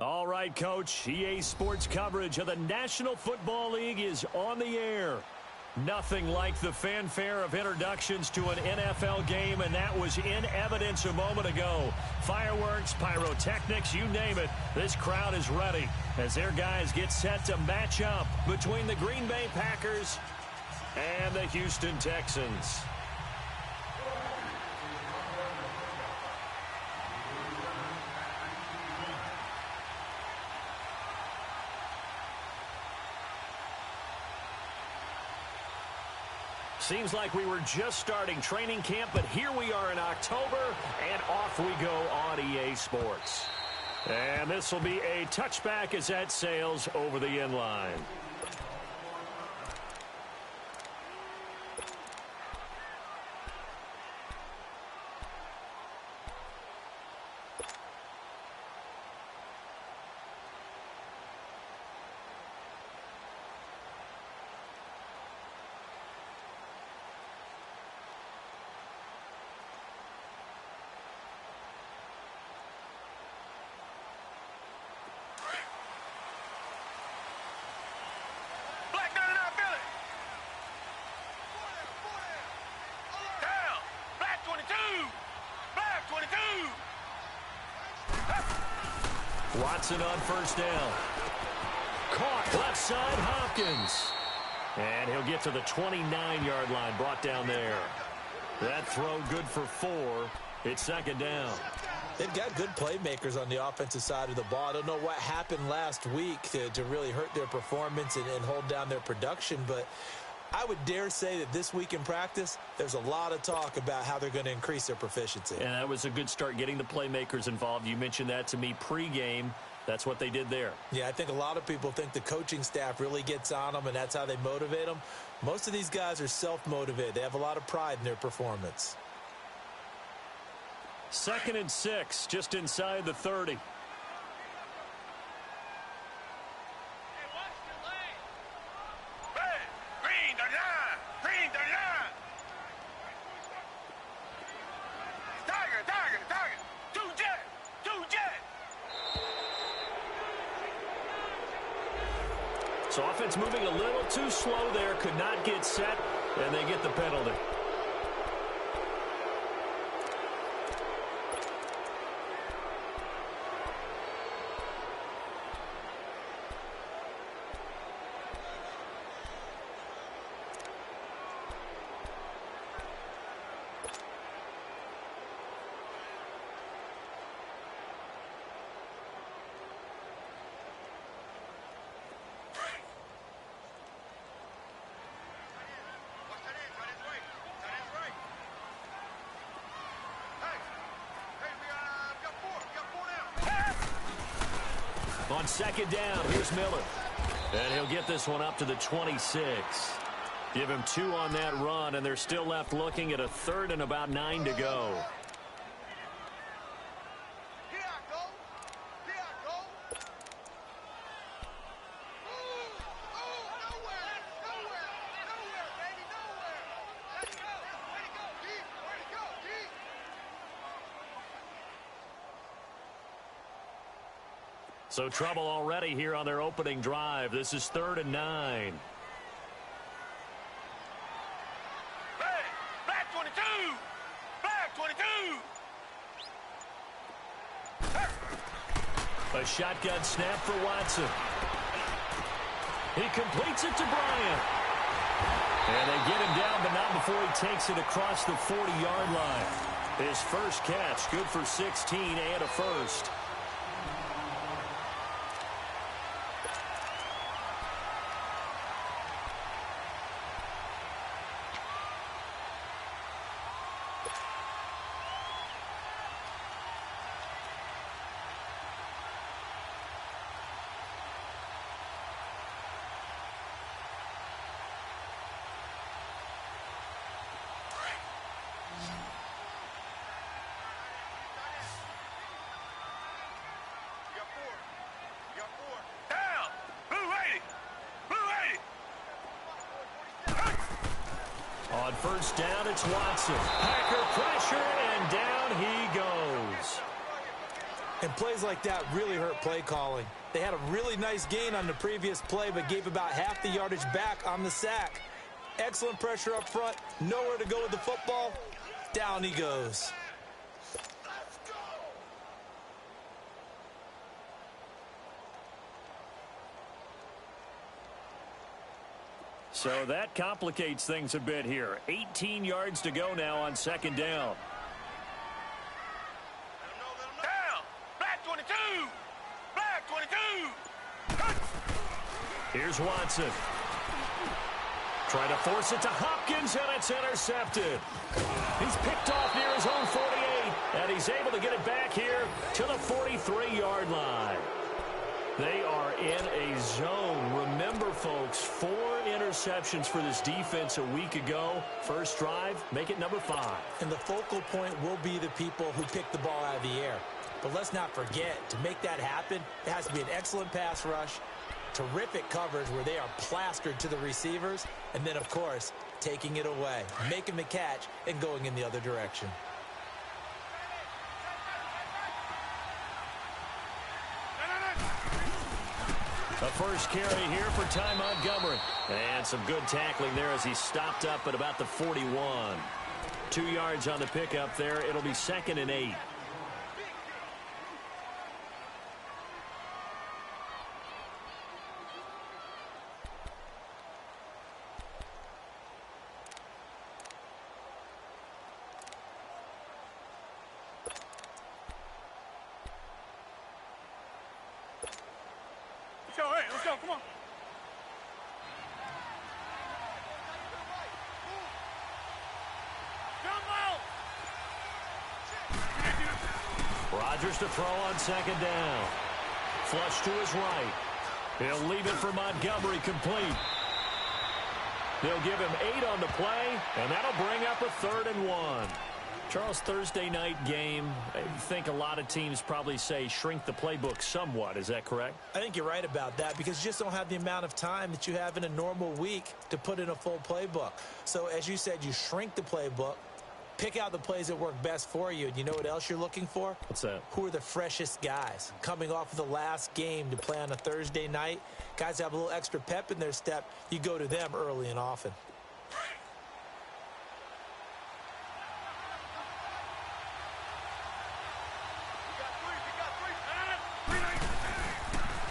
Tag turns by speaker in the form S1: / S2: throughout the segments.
S1: All right, Coach. EA Sports coverage of the National Football League is on the air. Nothing like the fanfare of introductions to an NFL game, and that was in evidence a moment ago. Fireworks, pyrotechnics, you name it. This crowd is ready as their guys get set to match up between the Green Bay Packers and the Houston Texans. Seems like we were just starting training camp, but here we are in October, and off we go on EA Sports. And this will be a touchback as that sails over the end line. Watson on first down. Caught left side, Hopkins. And he'll get to the 29-yard line, brought down there. That throw good for 4. It's second down.
S2: They've got good playmakers on the offensive side of the ball. I don't know what happened last week to really hurt their performance and hold down their production, but I would dare say that this week in practice, there's a lot of talk about how they're going to increase their proficiency.
S1: And that was a good start, getting the playmakers involved. You mentioned that to me pregame. That's what they did there.
S2: Yeah, I think a lot of people think the coaching staff really gets on them, and that's how they motivate them. Most of these guys are self-motivated. They have a lot of pride in their performance.
S1: 2nd and 6, just inside the 30. So offense moving a little too slow there, could not get set, and they get the penalty. On second down, here's Miller. And he'll get this one up to the 26. Give him 2 on that run, and they're still left looking at a 3rd and about 9 to go. So trouble already here on their opening drive. This is 3rd and 9.
S3: Hey, black 22! Black 22!
S1: A shotgun snap for Watson. He completes it to Bryant. And they get him down, but not before he takes it across the 40-yard line. His first catch, good for 16 and a first. On first down, it's Watson. Packer pressure, and down he goes.
S2: And plays like that really hurt play calling. They had a really nice gain on the previous play, but gave about half the yardage back on the sack. Excellent pressure up front. Nowhere to go with the football. Down he goes.
S1: So that complicates things a bit here. 18 yards to go now on second down.
S3: Down. Black 22. Black 22.
S1: Here's Watson. Trying to force it to Hopkins, and it's intercepted. He's picked off near his own 48, and he's able to get it back here to the 43-yard line. They are in a zone. Remember, folks, 4 interceptions for this defense a week ago. First drive, make it number 5.
S2: And the focal point will be the people who pick the ball out of the air. But let's not forget, to make that happen, it has to be an excellent pass rush, terrific coverage where they are plastered to the receivers, and then, of course, taking it away, making the catch, and going in the other direction.
S1: The first carry here for Ty Montgomery. And some good tackling there as he stopped up at about the 41. 2 yards on the pickup there. It'll be 2nd and 8.
S3: Let's go, come on.
S1: Rodgers to throw on second down. Flush to his right. He'll leave it for Montgomery complete. They'll give him 8 on the play, and that'll bring up a 3rd and 1. Charles, Thursday night game, I think a lot of teams probably say shrink the playbook somewhat. Is that correct?
S2: I think you're right about that because you just don't have the amount of time that you have in a normal week to put in a full playbook. So as you said, you shrink the playbook, pick out the plays that work best for you. And you know what else you're looking for?
S1: What's that?
S2: Who are the freshest guys coming off of the last game to play on a Thursday night? Guys have a little extra pep in their step. You go to them early and often.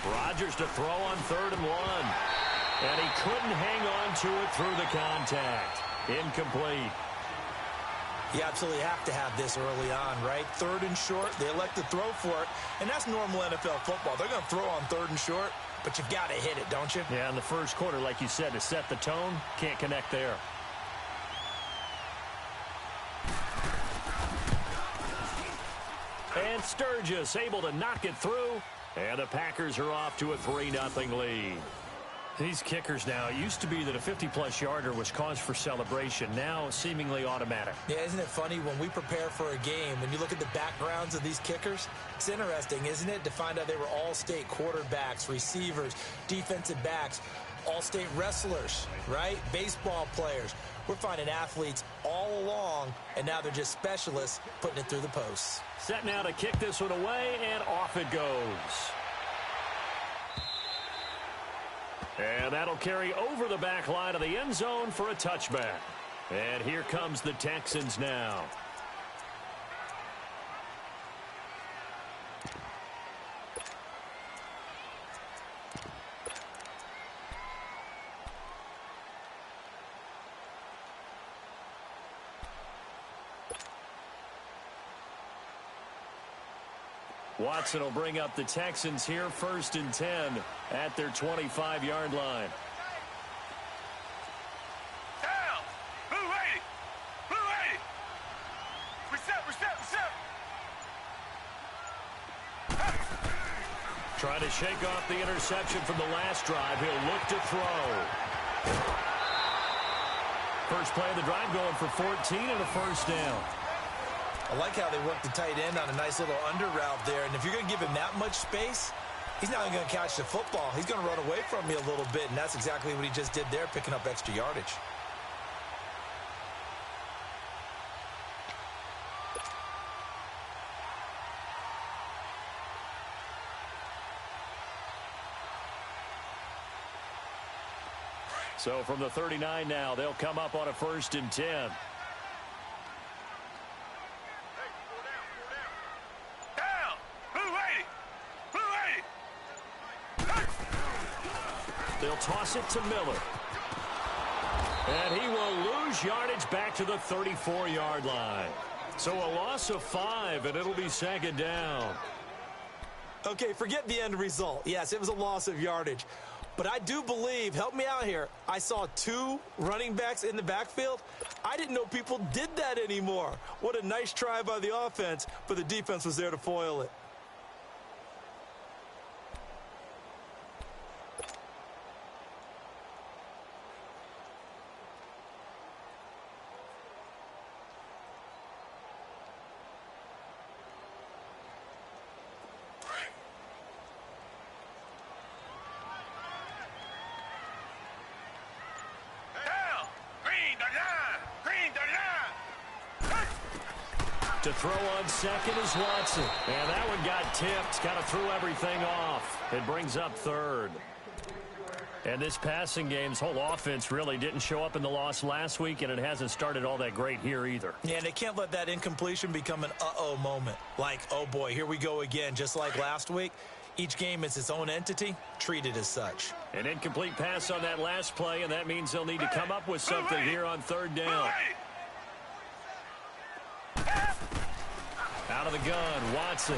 S1: Rodgers to throw on 3rd and 1. And he couldn't hang on to it through the contact. Incomplete.
S2: You absolutely have to have this early on, right? 3rd and short, they elect to throw for it. And that's normal NFL football. They're going to throw on 3rd and short, but you've got to hit it, don't you?
S1: Yeah, in the first quarter, like you said, to set the tone, can't connect there. And Sturgis able to knock it through. And the Packers are off to a 3-0 lead. These kickers now, it used to be that a 50-plus yarder was cause for celebration. Now, seemingly automatic.
S2: Yeah, isn't it funny when we prepare for a game and you look at the backgrounds of these kickers? It's interesting, isn't it, to find out they were all-state quarterbacks, receivers, defensive backs, all-state wrestlers, right? Baseball players. We're finding athletes all along, and now they're just specialists putting it through the posts.
S1: Set now to kick this one away, and off it goes. And that'll carry over the back line of the end zone for a touchback. And here comes the Texans now. Watson will bring up the Texans here 1st and 10 at their 25-yard line.
S3: Down. Blue 80. Blue 80. Reset.
S1: Trying to shake off the interception from the last drive. He'll look to throw. First play of the drive going for 14 and a first down.
S2: I like how they work the tight end on a nice little under route there. And if you're going to give him that much space, he's not going to catch the football. He's going to run away from me a little bit, and that's exactly what he just did there, picking up extra yardage.
S1: So from the 39 now, they'll come up on a 1st and 10.
S3: Down. Blue 80. Blue 80.
S1: They'll toss it to Miller. And he will lose yardage back to the 34-yard line. So a loss of 5, and it'll be 2nd down.
S2: Okay, forget the end result. Yes, it was a loss of yardage. But I do believe, help me out here, I saw 2 running backs in the backfield. I didn't know people did that anymore. What a nice try by the offense, but the defense was there to foil it.
S1: To throw on 2nd is Watson. And that one got tipped. Kind of threw everything off. It brings up 3rd. And this passing game's whole offense really didn't show up in the loss last week, and it hasn't started all that great here either.
S2: Yeah, and they can't let that incompletion become an uh-oh moment. Like, oh boy, here we go again, just like last week. Each game is its own entity, treated as such.
S1: An incomplete pass on that last play, and that means they'll need to come up with something here on 3rd down. Out of the gun, Watson.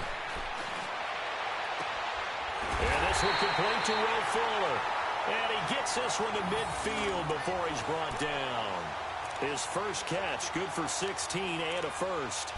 S1: And this one complete to Will Fuller. And he gets this one to midfield before he's brought down. His first catch, good for 16 and a first.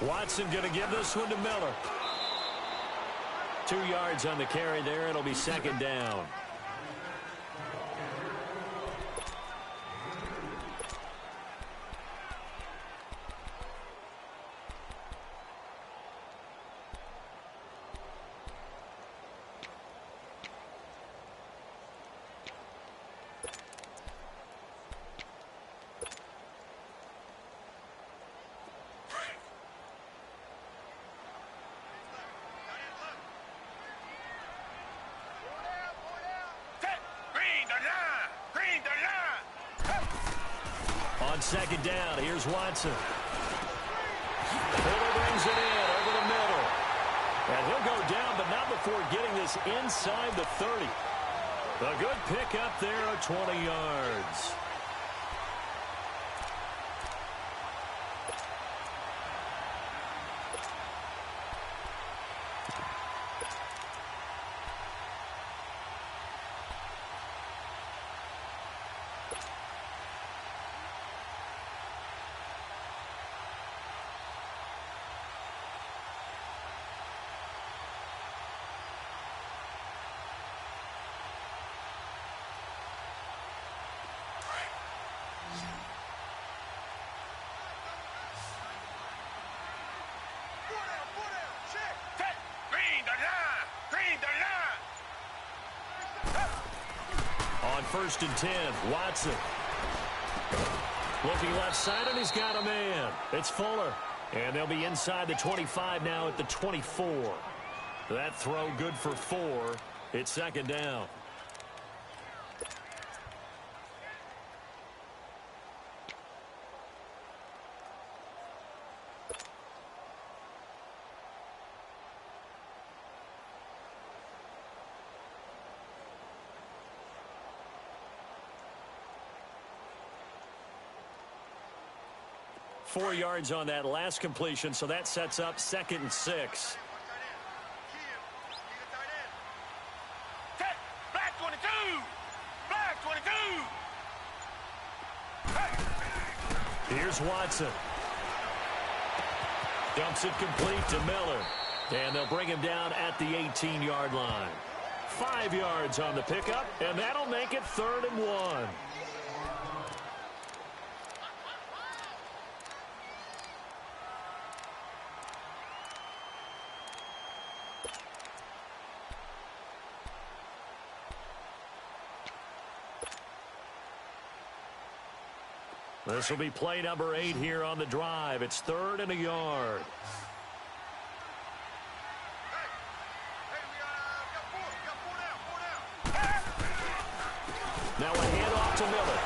S1: Watson going to give this one to Miller. 2 yards on the carry there. It'll be 2nd down. On 2nd down, here's Watson. Fuller brings it in over the middle. And he'll go down, but not before getting this inside the 30. A good pickup there of 20 yards. On 1st and 10, Watson. Looking left side, and he's got a man. It's Fuller. And they'll be inside the 25 now at the 24. That throw good for 4. It's 2nd down. Four yards on that last completion, so that sets up 2nd and 6.
S3: Black 22! Black 22!
S1: Here's Watson. Dumps it complete to Miller. And they'll bring him down at the 18-yard line. 5 yards on the pickup, and that'll make it 3rd and 1. This will be play number 8 here on the drive. It's 3rd and a yard. Now a handoff to Miller.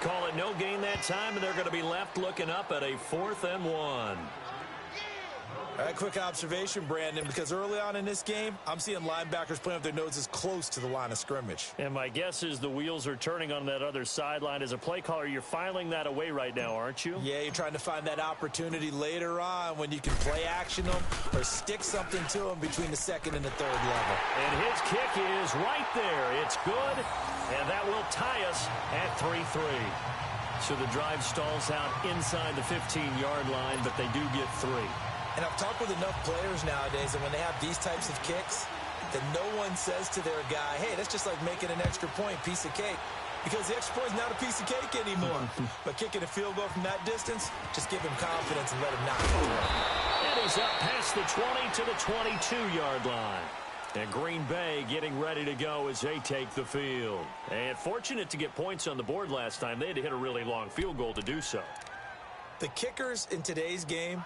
S1: Call it no gain that time, and they're going to be left looking up at a 4th and 1.
S2: All right, quick observation, Brandon, because early on in this game, I'm seeing linebackers playing with their noses close to the line of scrimmage.
S1: And my guess is the wheels are turning on that other sideline. As a play caller, you're filing that away right now, aren't you?
S2: Yeah, you're trying to find that opportunity later on when you can play action them or stick something to them between the 2nd and the 3rd level.
S1: And his kick is right there. It's good, and that will tie us at 3-3. So the drive stalls out inside the 15-yard line, but they do get 3.
S2: And I've talked with enough players nowadays that when they have these types of kicks, that no one says to their guy, hey, that's just like making an extra point, piece of cake. Because the extra point is not a piece of cake anymore. But kicking a field goal from that distance, just give him confidence and let him knock it away.
S1: And he's up past the 20 to the 22-yard line. And Green Bay getting ready to go as they take the field. And fortunate to get points on the board last time. They had to hit a really long field goal to do so.
S2: The kickers in today's game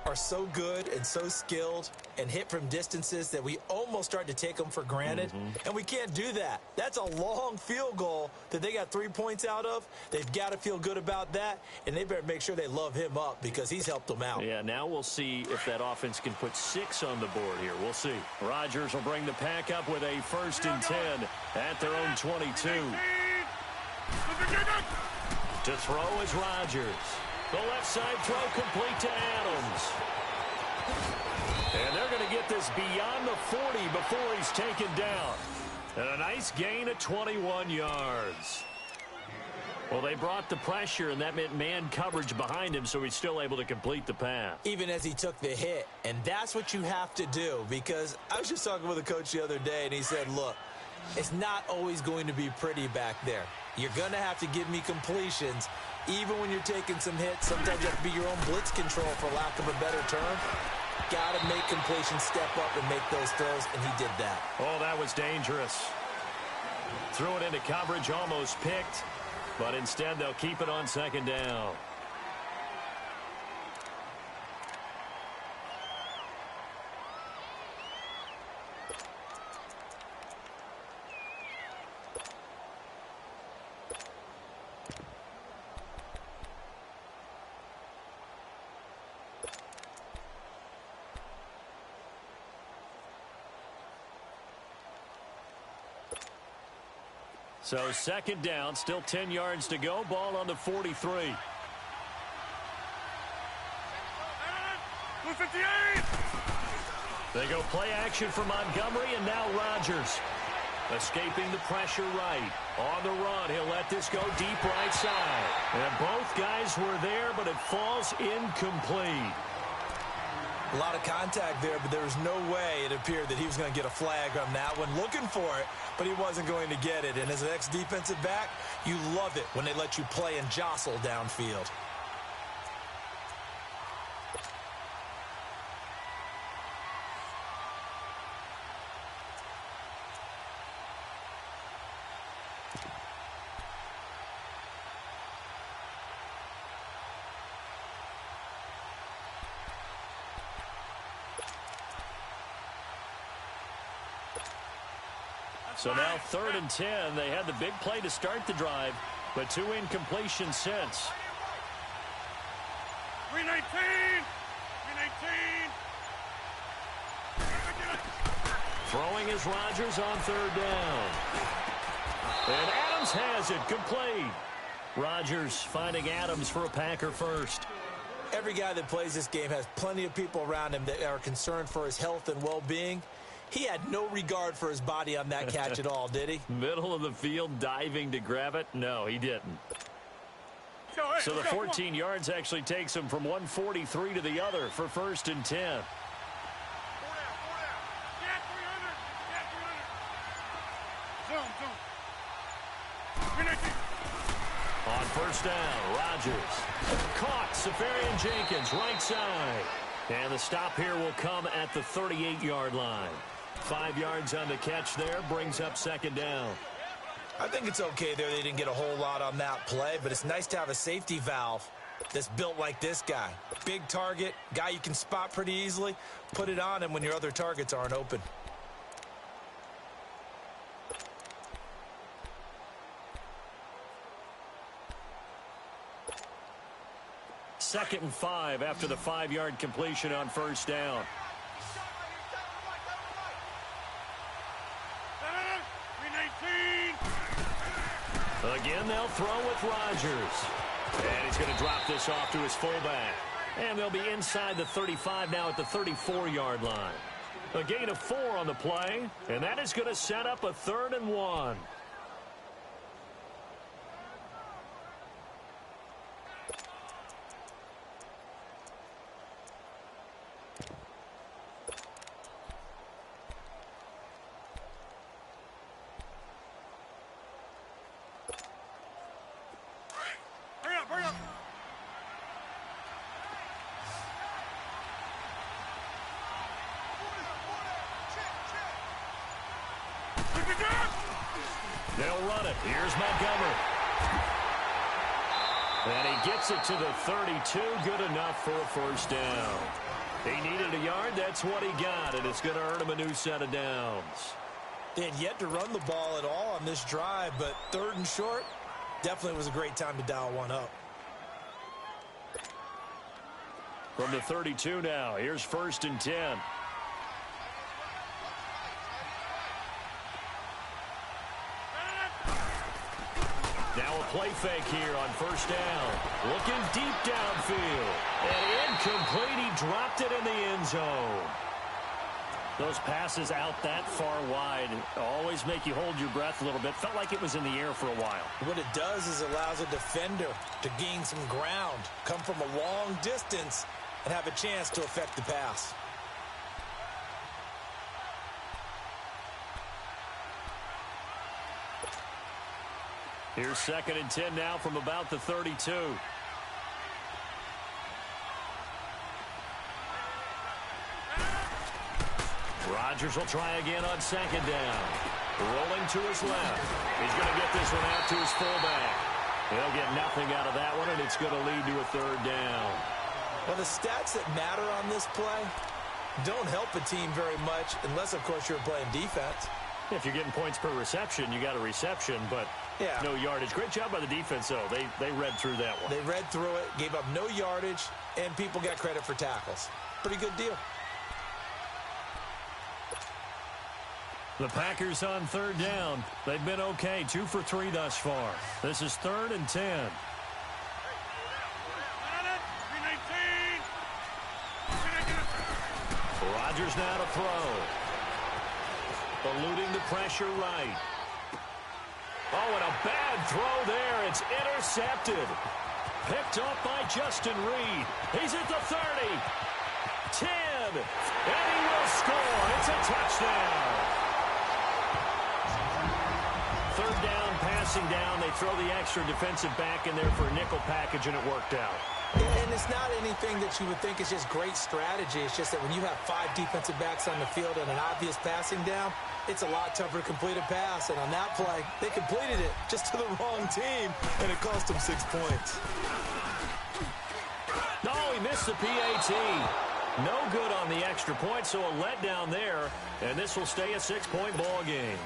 S2: are so good and so skilled and hit from distances that we almost start to take them for granted. And we can't do that. That's a long field goal that they got 3 points out of. They've got to feel good about that, and they better make sure they love him up because he's helped them out.
S1: Yeah, now we'll see if that offense can put 6 on the board here. We'll see. Rodgers will bring the pack up with a 1st and 10 at their own 22. To throw is Rodgers. The left side throw complete to Adams. And they're going to get this beyond the 40 before he's taken down. And a nice gain of 21 yards. Well, they brought the pressure, and that meant man coverage behind him, so he's still able to complete the pass.
S2: Even as he took the hit. And that's what you have to do, because I was just talking with a coach the other day, and he said, look, it's not always going to be pretty back there. You're going to have to give me completions. Even when you're taking some hits, sometimes you have to be your own blitz control, for lack of a better term. Got to make completions, step up and make those throws, and he did that.
S1: Oh, that was dangerous. Threw it into coverage, almost picked, but instead they'll keep it on 2nd down. So 2nd down, still 10 yards to go. Ball on the 43. They go play action for Montgomery, and now Rodgers. Escaping the pressure right. On the run, he'll let this go deep right side. And both guys were there, but it falls incomplete.
S2: A lot of contact there, but there was no way it appeared that he was going to get a flag on that one. Looking for it, but he wasn't going to get it. And as an ex-defensive back, you love it when they let you play and jostle downfield.
S1: So now 3rd and 10. They had the big play to start the drive, but 2 incompletions since.
S3: 319.
S1: Throwing is Rodgers on 3rd down. And Adams has it complete. Rodgers finding Adams for a Packer first.
S2: Every guy that plays this game has plenty of people around him that are concerned for his health and well-being. He had no regard for his body on that catch at all, did he?
S1: Middle of the field, diving to grab it? No, he didn't. So the 14 yards actually takes him from 143 to the other for 1st and 10. On 1st down, Rodgers. Caught, Safarian Jenkins, right side. And the stop here will come at the 38-yard line. 5 yards on the catch there, brings up 2nd down.
S2: I think it's okay there. They didn't get a whole lot on that play, but it's nice to have a safety valve that's built like this guy. Big target, guy you can spot pretty easily. Put it on him when your other targets aren't open.
S1: Second and 5 after the 5-yard completion on 1st down. Again, they'll throw with Rodgers. And he's going to drop this off to his fullback. And they'll be inside the 35 now at the 34-yard line. A gain of 4 on the play, and that is going to set up a 3rd and 1. They'll run it. Here's Montgomery. And he gets it to the 32. Good enough for a 1st down. He needed a yard. That's what he got, and it's going to earn him a new set of downs.
S2: They had yet to run the ball at all on this drive, but 3rd and short definitely was a great time to dial one up.
S1: From the 32 now, here's 1st and 10. Now a play fake here on 1st down. Looking deep downfield. And incomplete. He dropped it in the end zone. Those passes out that far wide always make you hold your breath a little bit. Felt like it was in the air for a while.
S2: What it does is allows a defender to gain some ground, come from a long distance, and have a chance to affect the pass.
S1: Here's 2nd and 10 now from about the 32. Rodgers will try again on 2nd down. Rolling to his left. He's going to get this one out to his fullback. He'll get nothing out of that one, and it's going to lead to a 3rd down.
S2: Well, the stats that matter on this play don't help a team very much unless, of course, you're playing defense.
S1: If you're getting points per reception, you got a reception, but no yardage. Great job by the defense, though. They read through that one.
S2: They read through it, gave up no yardage, and people got credit for tackles. Pretty good deal.
S1: The Packers on 3rd down. They've been okay, 2 for 3 thus far. This is 3rd and 10. Rodgers now to throw. Eluding the pressure right. Oh, and a bad throw there. It's intercepted. Picked up by Justin Reed. He's at the 30. 10. And he will score. It's a touchdown. 3rd down, passing down. They throw the extra defensive back in there for a nickel package, and it worked out.
S2: And it's not anything that you would think is just great strategy. It's just that when you have 5 defensive backs on the field and an obvious passing down, it's a lot tougher to complete a pass. And on that play, they completed it just to the wrong team, and it cost them 6 points.
S1: No, he missed the PAT. No good on the extra point, so a letdown there, and this will stay a 6-point ball game.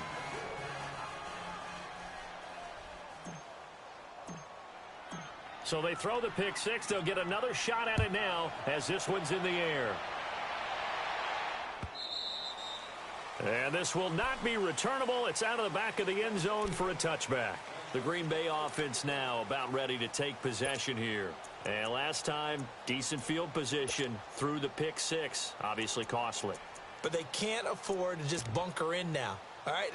S1: So they throw the pick 6. They'll get another shot at it now as this one's in the air. And this will not be returnable. It's out of the back of the end zone for a touchback. The Green Bay offense now about ready to take possession here. And last time, decent field position through the pick 6. Obviously costly.
S2: But they can't afford to just bunker in now. All right,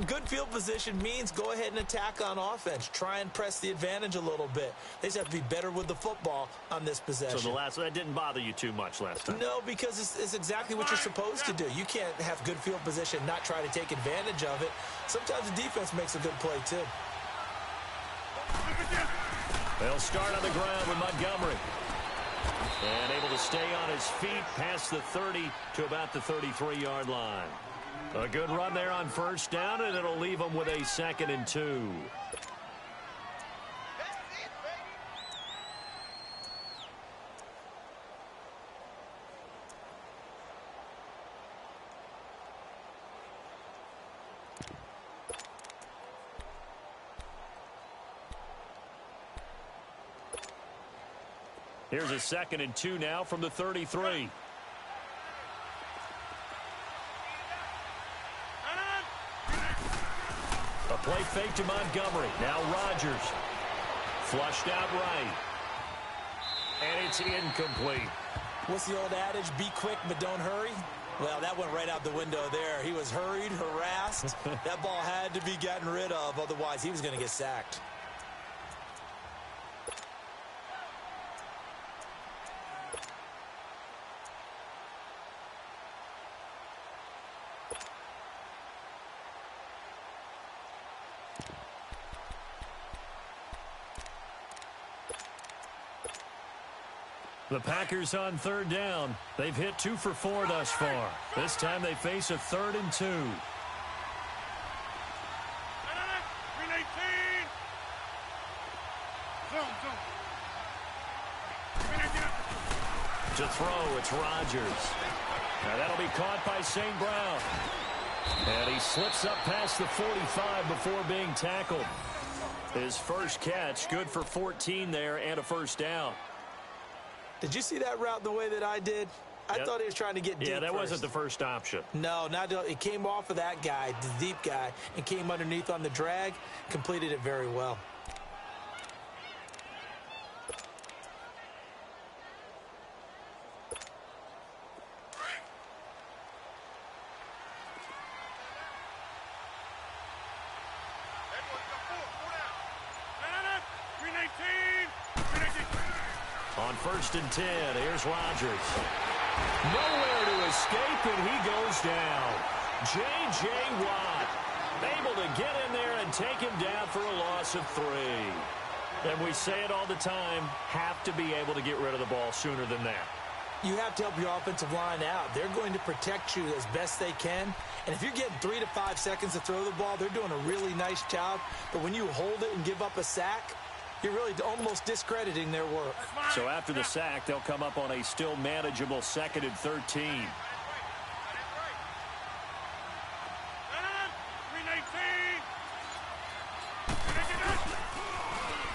S2: good field position means go ahead and attack on offense. Try and press the advantage a little bit. They just have to be better with the football on this possession.
S1: So that didn't bother you too much last time?
S2: No, because it's exactly what you're supposed to do. You can't have good field position, not try to take advantage of it. Sometimes the defense makes a good play, too.
S1: They'll start on the ground with Montgomery. And able to stay on his feet past the 30 to about the 33-yard line. A good run there on first down, and it'll leave them with a 2nd and 2. Here's a 2nd and 2 now from the 33. A play fake to Montgomery. Now Rodgers. Flushed out right. And it's incomplete.
S2: What's the old adage? Be quick, but don't hurry. Well, that went right out the window there. He was hurried, harassed. That ball had to be gotten rid of. Otherwise, he was going to get sacked.
S1: The Packers on 3rd down. They've hit 2 for 4 thus far. This time they face a 3rd and 2. To throw, it's Rodgers. Now that'll be caught by St. Brown. And he slips up past the 45 before being tackled. His first catch, good for 14 there and a first down.
S2: Did you see that route the way that I did? I thought he was trying to get deep.
S1: Yeah, that
S2: first.
S1: wasn't the first option.
S2: No, it came off of that guy, the deep guy, and came underneath on the drag, completed it very well.
S1: On 1st and 10, here's Rodgers. Nowhere to escape, and he goes down. J.J. Watt able to get in there and take him down for a loss of 3. And we say it all the time, have to be able to get rid of the ball sooner than that.
S2: You have to help your offensive line out. They're going to protect you as best they can. And if you're getting 3 to 5 seconds to throw the ball, they're doing a really nice job. But when you hold it and give up a sack, you're really almost discrediting their work.
S1: So after the sack, they'll come up on a still manageable 2nd and 13.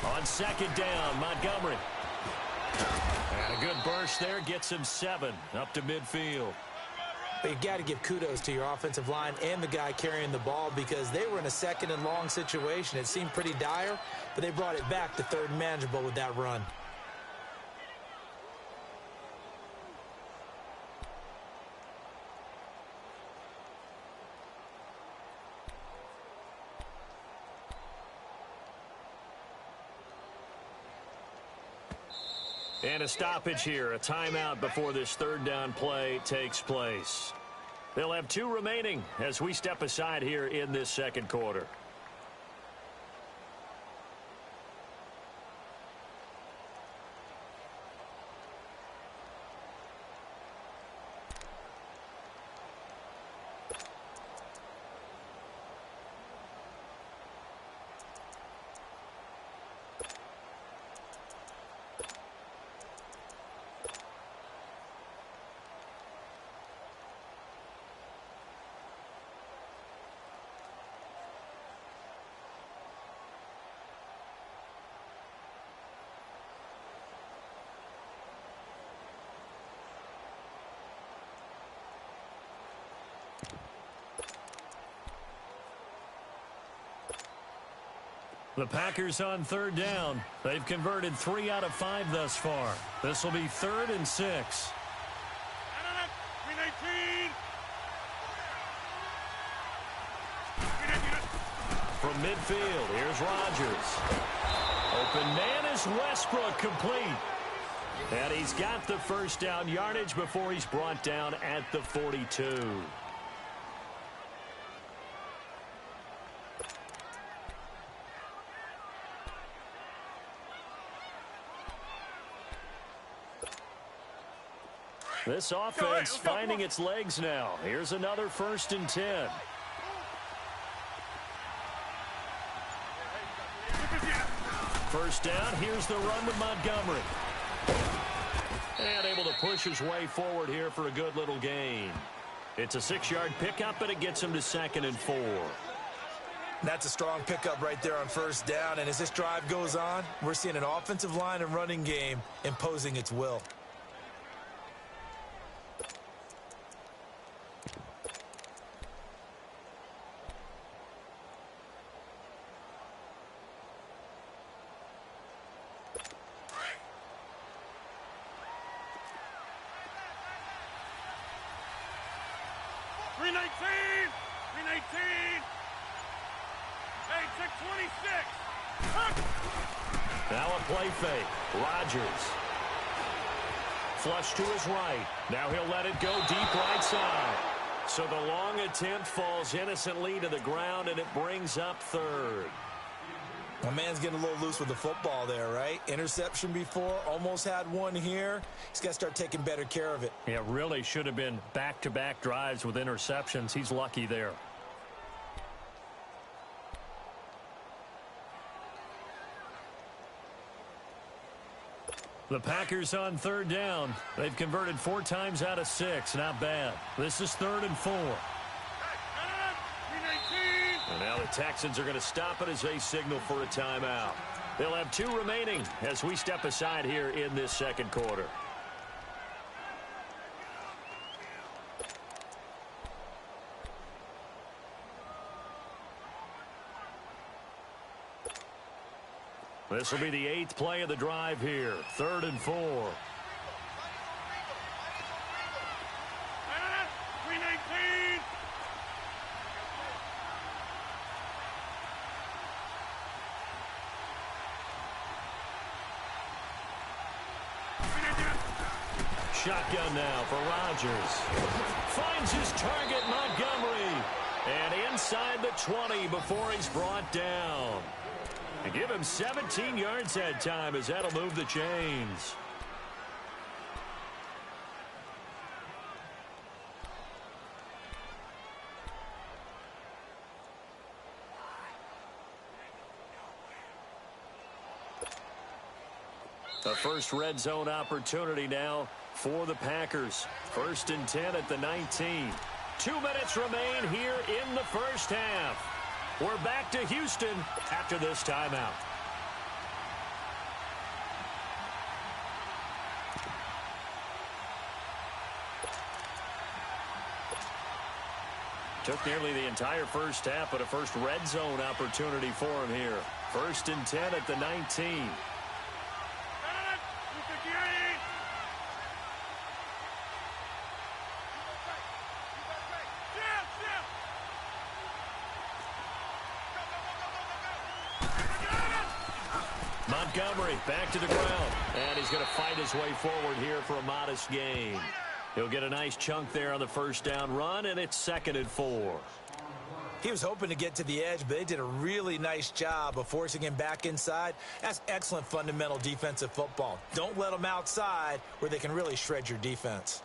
S1: On 2nd down, Montgomery. And a good burst there gets him 7 up to midfield.
S2: But you got to give kudos to your offensive line and the guy carrying the ball because they were in a 2nd and long situation. It seemed pretty dire, but they brought it back to 3rd and manageable with that run.
S1: And a stoppage here, a timeout before this 3rd down play takes place. They'll have 2 remaining as we step aside here in this 2nd quarter. The Packers on 3rd down. They've converted 3 out of 5 thus far. This will be 3rd and 6. midfield. Here's Rodgers. Open man is Westbrook, complete. And he's got the first down yardage before he's brought down at the 42. This offense finding its legs now. Here's another 1st and 10. First down, here's the run with Montgomery. And able to push his way forward here for a good little gain. It's a 6-yard pickup, and it gets him to 2nd and 4.
S2: That's a strong pickup right there on first down, and as this drive goes on, we're seeing an offensive line and running game imposing its will.
S1: Now a play fake. Rodgers. Flush to his right. Now he'll let it go deep right side. So the long attempt falls innocently to the ground, and it brings up 3rd.
S2: My man's getting a little loose with the football there, right? Interception before, almost had one here. He's got to start taking better care of it.
S1: Yeah, really should have been back-to-back drives with interceptions. He's lucky there. The Packers on 3rd down. They've converted 4 times out of 6. Not bad. This is 3rd and 4. And now the Texans are going to stop it as they signal for a timeout. They'll have 2 remaining as we step aside here in this 2nd quarter. This will be the 8th play of the drive here. 3rd and 4. Shotgun now for Rodgers. Finds his target, Montgomery. And inside the 20 before he's brought down. And give him 17 yards that time as that'll move the chains. The first red zone opportunity now for the Packers. 1st and 10 at the 19. 2 minutes remain here in the first half. We're back to Houston after this timeout. Took nearly the entire first half, but a first red zone opportunity for him here. 1st and 10 at the 19. Montgomery back to the ground, and he's going to fight his way forward here for a modest gain. He'll get a nice chunk there on the first down run, and it's 2nd and 4.
S2: He was hoping to get to the edge, but they did a really nice job of forcing him back inside. That's excellent fundamental defensive football. Don't let them outside where they can really shred your defense.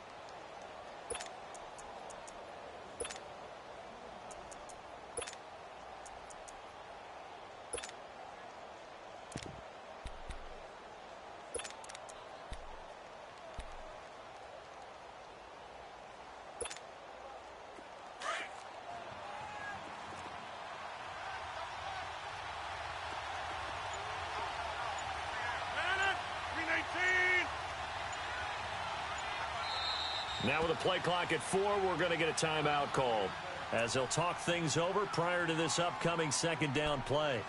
S1: Now with a play clock at 4, we're going to get a timeout called as they'll talk things over prior to this upcoming 2nd down play.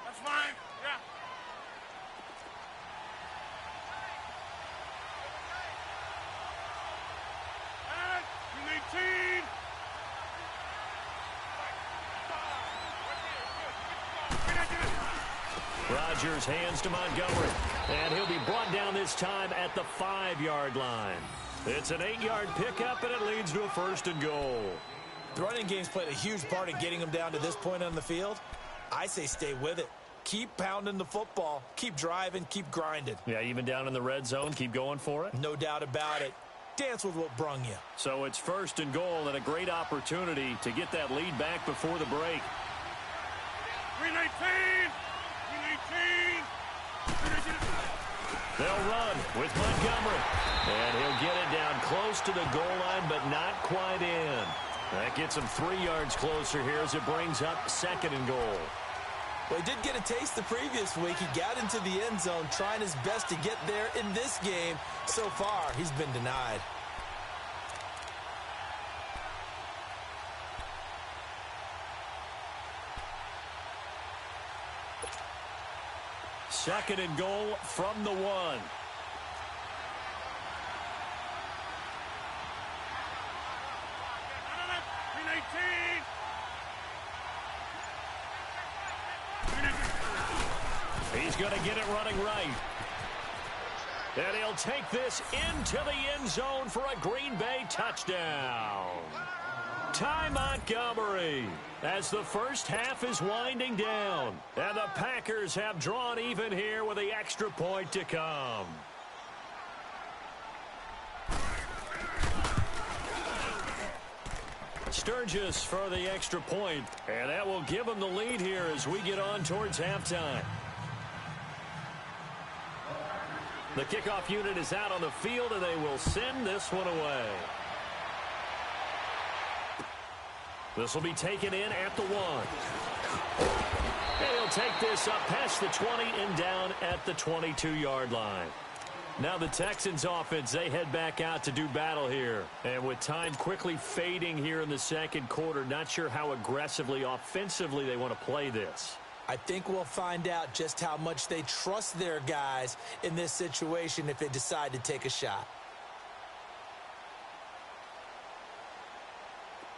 S3: That's fine. Yeah.
S1: Rodgers hands to Montgomery. And he'll be brought down this time at the 5-yard line. It's an 8-yard pickup, and it leads to a 1st and goal.
S2: The running game's played a huge part in getting him down to this point on the field. I say stay with it. Keep pounding the football. Keep driving. Keep grinding.
S1: Yeah, even down in the red zone, keep going for it.
S2: No doubt about it. Dance with what brung you.
S1: So it's 1st and goal and a great opportunity to get that lead back before the break.
S3: 319! 319!
S1: They'll run with Montgomery. And he'll get it down close to the goal line, but not quite in. That gets him 3 yards closer here as it brings up 2nd and goal.
S2: Well, he did get a taste the previous week. He got into the end zone trying his best to get there in this game. So far, he's been denied.
S1: Second and goal from the 1.
S3: 319!
S1: He's going to get it running right. And he'll take this into the end zone for a Green Bay touchdown. Ty Montgomery as the first half is winding down. And the Packers have drawn even here with the extra point to come. Sturgis for the extra point. And that will give them the lead here as we get on towards halftime. The kickoff unit is out on the field, and they will send this one away. This will be taken in at the 1. And he'll take this up past the 20 and down at the 22-yard line. Now the Texans offense, they head back out to do battle here. And with time quickly fading here in the second quarter, not sure how aggressively, offensively they want to play this.
S2: I think we'll find out just how much they trust their guys in this situation if they decide to take a shot.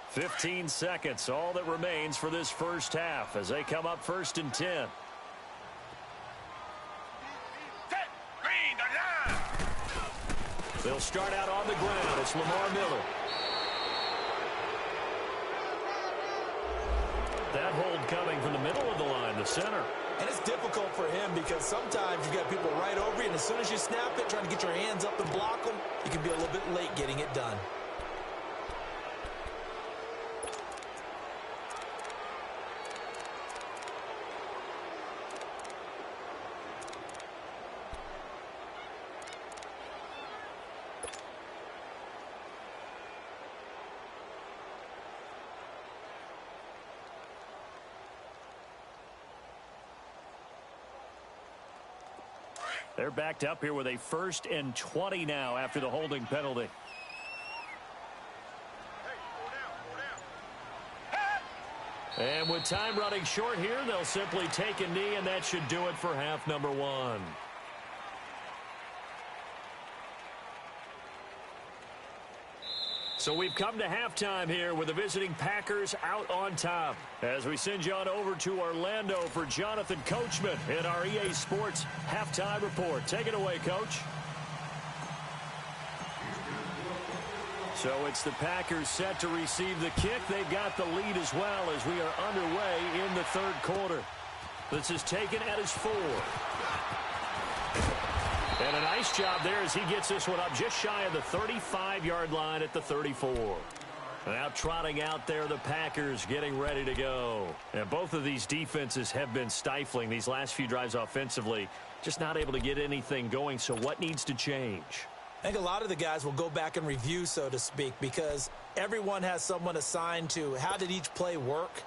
S1: 15 seconds, all that remains for this first half as they come up 1st and 10. They'll start out on the ground. It's Lamar Miller. That hold coming from the middle of the line, the center.
S2: And it's difficult for him because sometimes you've got people right over you, and as soon as you snap it, trying to get your hands up and block them, you can be a little bit late getting it done.
S1: They're backed up here with a 1st and 20 now after the holding penalty. And with time running short here, they'll simply take a knee, and that should do it for half number 1. So we've come to halftime here with the visiting Packers out on top. As we send you on over to Orlando for Jonathan Coachman in our EA Sports Halftime Report. Take it away, Coach. So it's the Packers set to receive the kick. They've got the lead as well as we are underway in the third quarter. This is taken at his 4. And a nice job there as he gets this one up just shy of the 35-yard line at the 34. Now trotting out there, the Packers getting ready to go. And both of these defenses have been stifling these last few drives offensively. Just not able to get anything going. So what needs to change?
S2: I think a lot of the guys will go back and review, so to speak, because everyone has someone assigned to how did each play work.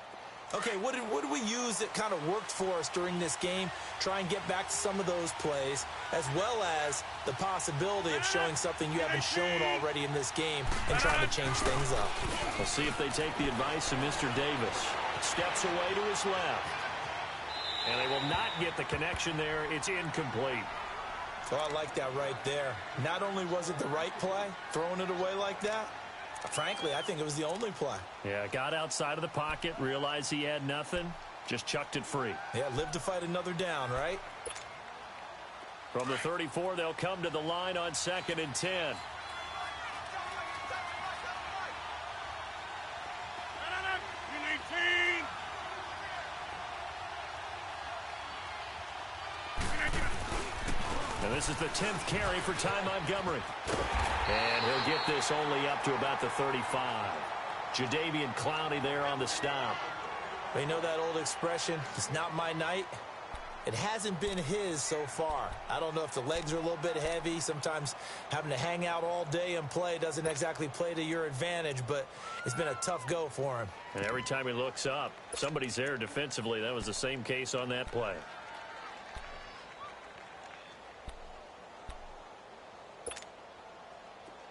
S2: Okay, what did we use that kind of worked for us during this game? Try and get back to some of those plays, as well as the possibility of showing something you haven't shown already in this game and trying to change things up.
S1: We'll see if they take the advice of Mr. Davis. Steps away to his left. And they will not get the connection there. It's incomplete.
S2: So I like that right there. Not only was it the right play, throwing it away like that, frankly, I think it was the only play.
S1: Yeah, got outside of the pocket, realized he had nothing, Just chucked it free.
S2: Yeah, live to fight another down, right?
S1: From the 34, they'll come to the line on 2nd and 10. And this is the 10th carry for Ty Montgomery. And he'll get this only up to about the 35. Jadeveon Clowney there on the stop.
S2: Well, you know that old expression, it's not my night? It hasn't been his so far. I don't know if the legs are a little bit heavy. Sometimes having to hang out all day and play doesn't exactly play to your advantage, but it's been a tough go for him.
S1: And every time he looks up, somebody's there defensively. That was the same case on that play.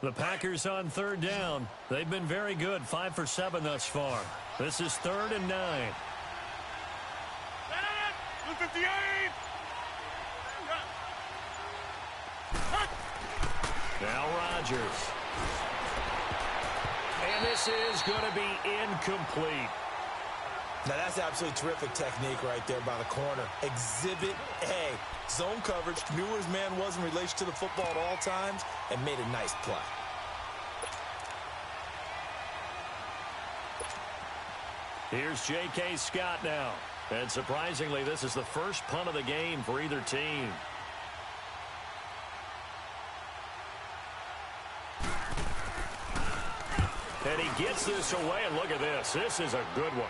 S1: The Packers on 3rd down. They've been very good, 5 for 7 thus far. This is 3rd and 9.
S3: 58.
S1: Now Rodgers. And this is going to be incomplete.
S2: Now that's absolutely terrific technique right there by the corner. Exhibit A. Zone coverage, knew where his man was in relation to the football at all times, and made a nice play.
S1: Here's J.K. Scott now. And surprisingly, this is the first punt of the game for either team. And he gets this away, and look at this. This is a good one.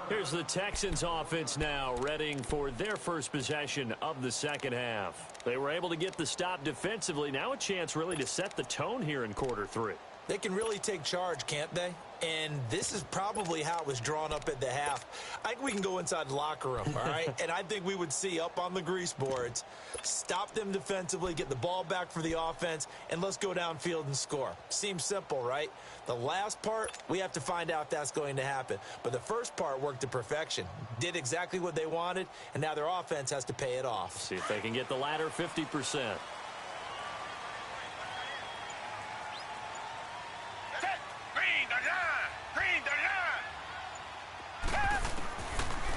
S1: Here's the Texans offense now, readying for their first possession of the second half. They were able to get the stop defensively. Now a chance really to set the tone here in quarter 3.
S2: They can really take charge, can't they? And this is probably how it was drawn up at the half. I think we can go inside the locker room, all right? And I think we would see up on the grease boards, stop them defensively, get the ball back for the offense, and let's go downfield and score. Seems simple, right? The last part, we have to find out if that's going to happen. But the first part worked to perfection. Did exactly what they wanted, and now their offense has to pay it off.
S1: See if they can get the latter 50%.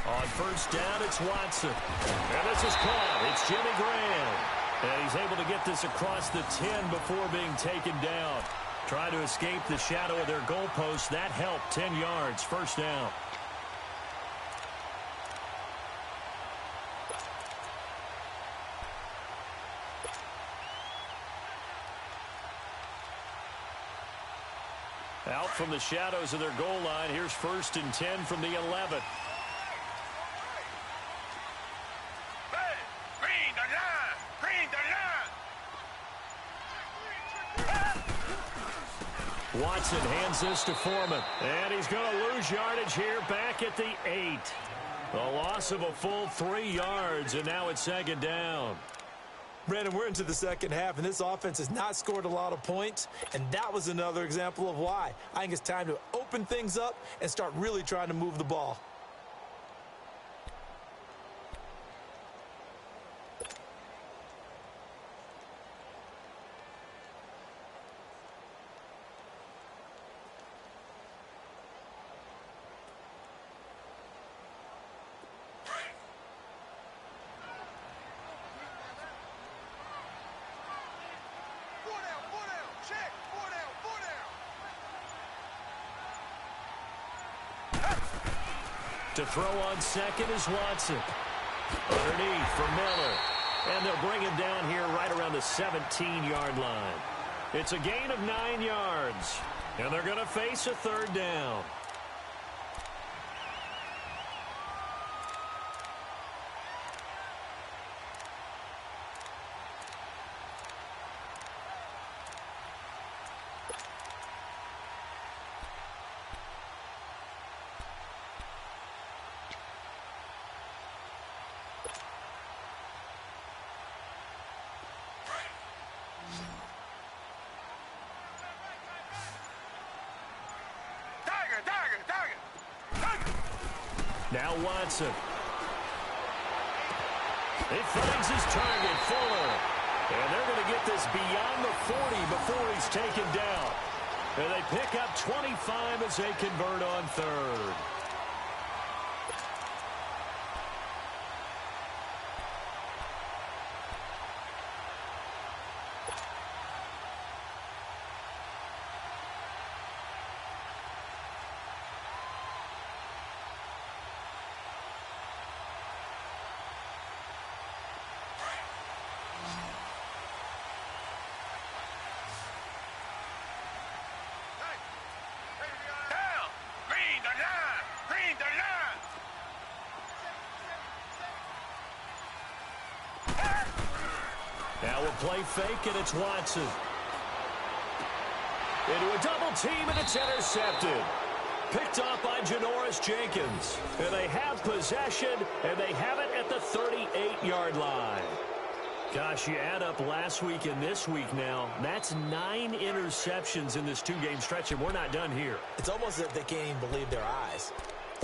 S1: On first down, it's Watson. And this is caught. It's Jimmy Graham. And he's able to get this across the 10 before being taken down. Trying to escape the shadow of their goalpost. That helped. 10 yards. First down. Out from the shadows of their goal line. Here's 1st and 10 from the 11. Watson hands this to Foreman. And he's going to lose yardage here back at the 8. A loss of a full 3 yards, and now it's 2nd down.
S2: Brandon, we're into the second half, and this offense has not scored a lot of points, and that was another example of why. I think it's time to open things up and start really trying to move the ball.
S1: To throw on second is Watson. Underneath for Miller. And they'll bring him down here right around the 17-yard line. It's a gain of 9 yards. And they're going to face a 3rd down. Now Watson. He finds his target, Fuller. And they're going to get this beyond the 40 before he's taken down. And they pick up 25 as they convert on third. Now we'll play fake, and it's Watson. Into a double team, and it's intercepted. Picked off by Janoris Jenkins. And they have possession, and they have it at the 38-yard line. Gosh, you add up last week and this week now, that's 9 interceptions in this 2-game stretch, and we're not done here.
S2: It's almost as if they can't even believe their eyes.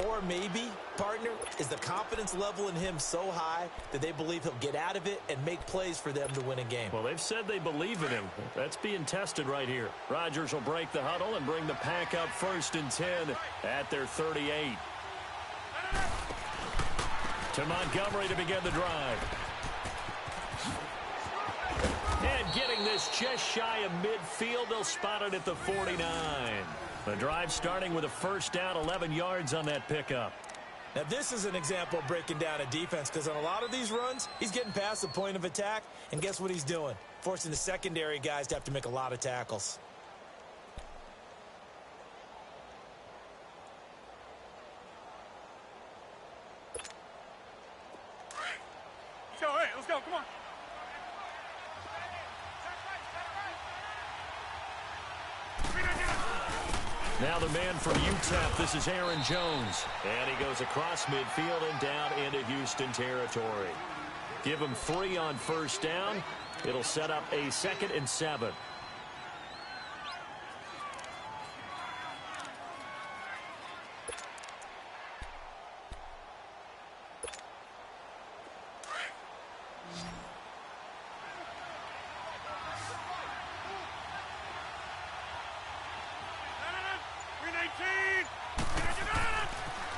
S2: Or maybe, partner, is the confidence level in him so high that they believe he'll get out of it and make plays for them to win a game.
S1: Well, they've said they believe in him. That's being tested right here. Rodgers will break the huddle and bring the pack up 1st and 10 at their 38. To Montgomery to begin the drive. And getting this just shy of midfield, they'll spot it at the 49. The drive starting with a 1st down, 11 yards on that pickup.
S2: Now, this is an example of breaking down a defense because on a lot of these runs, he's getting past the point of attack, and guess what he's doing? Forcing the secondary guys to have to make a lot of tackles.
S3: Let's go, hey, let's go, come on.
S1: Now the man from UTEP, this is Aaron Jones. And he goes across midfield and down into Houston territory. Give him 3 on 1st down. It'll set up a 2nd and 7.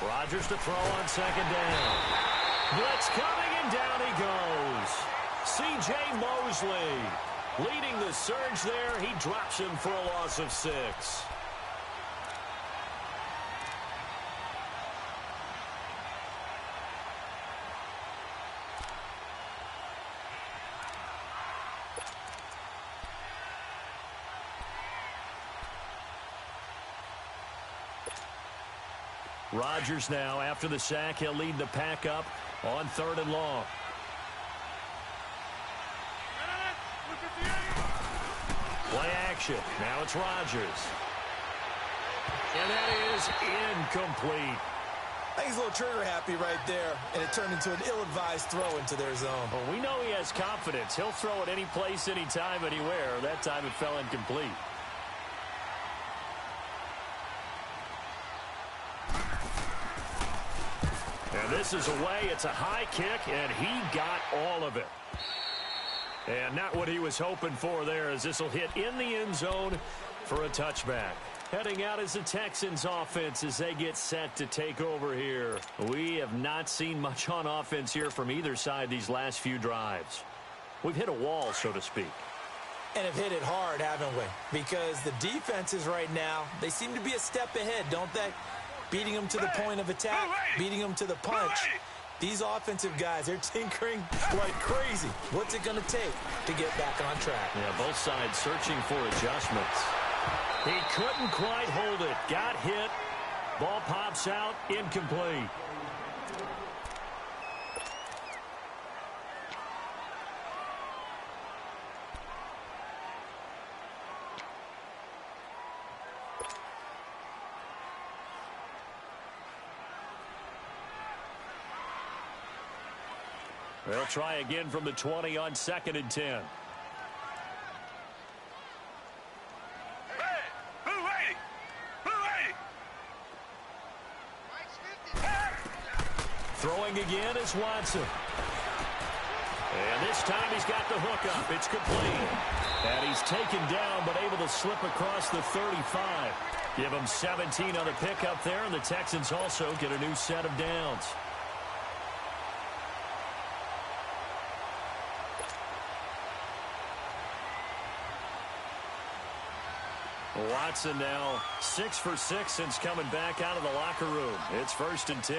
S1: Rodgers to throw on 2nd down. Blitz coming, and down he goes. C.J. Mosley leading the surge there. He drops him for a loss of 6. Rodgers now, after the sack, he'll lead the pack up on 3rd and long. Play action. Now it's Rodgers. And that is incomplete.
S2: I think he's a little trigger happy right there, and it turned into an ill-advised throw into their zone.
S1: Well, we know he has confidence. He'll throw it any place, anytime, anywhere. That time it fell incomplete. And this is away. It's a high kick, and he got all of it. And not what he was hoping for there, as this will hit in the end zone for a touchback. Heading out is the Texans offense as they get set to take over here. We have not seen much on offense here from either side these last few drives. We've hit a wall, so to speak.
S2: And have hit it hard, haven't we? Because the defenses right now, they seem to be a step ahead, don't they? Beating them to the point of attack, beating them to the punch. These offensive guys, they're tinkering like crazy. What's it going to take to get back on track?
S1: Yeah, both sides searching for adjustments. He couldn't quite hold it. Got hit. Ball pops out. Incomplete. They'll try again from the 20 on 2nd and 10. Throwing again is Watson. And this time he's got the hook up. It's complete. And he's taken down but able to slip across the 35. Give him 17 on the pickup there, and the Texans also get a new set of downs. Watson now 6 for 6 since coming back out of the locker room. It's 1st and 10.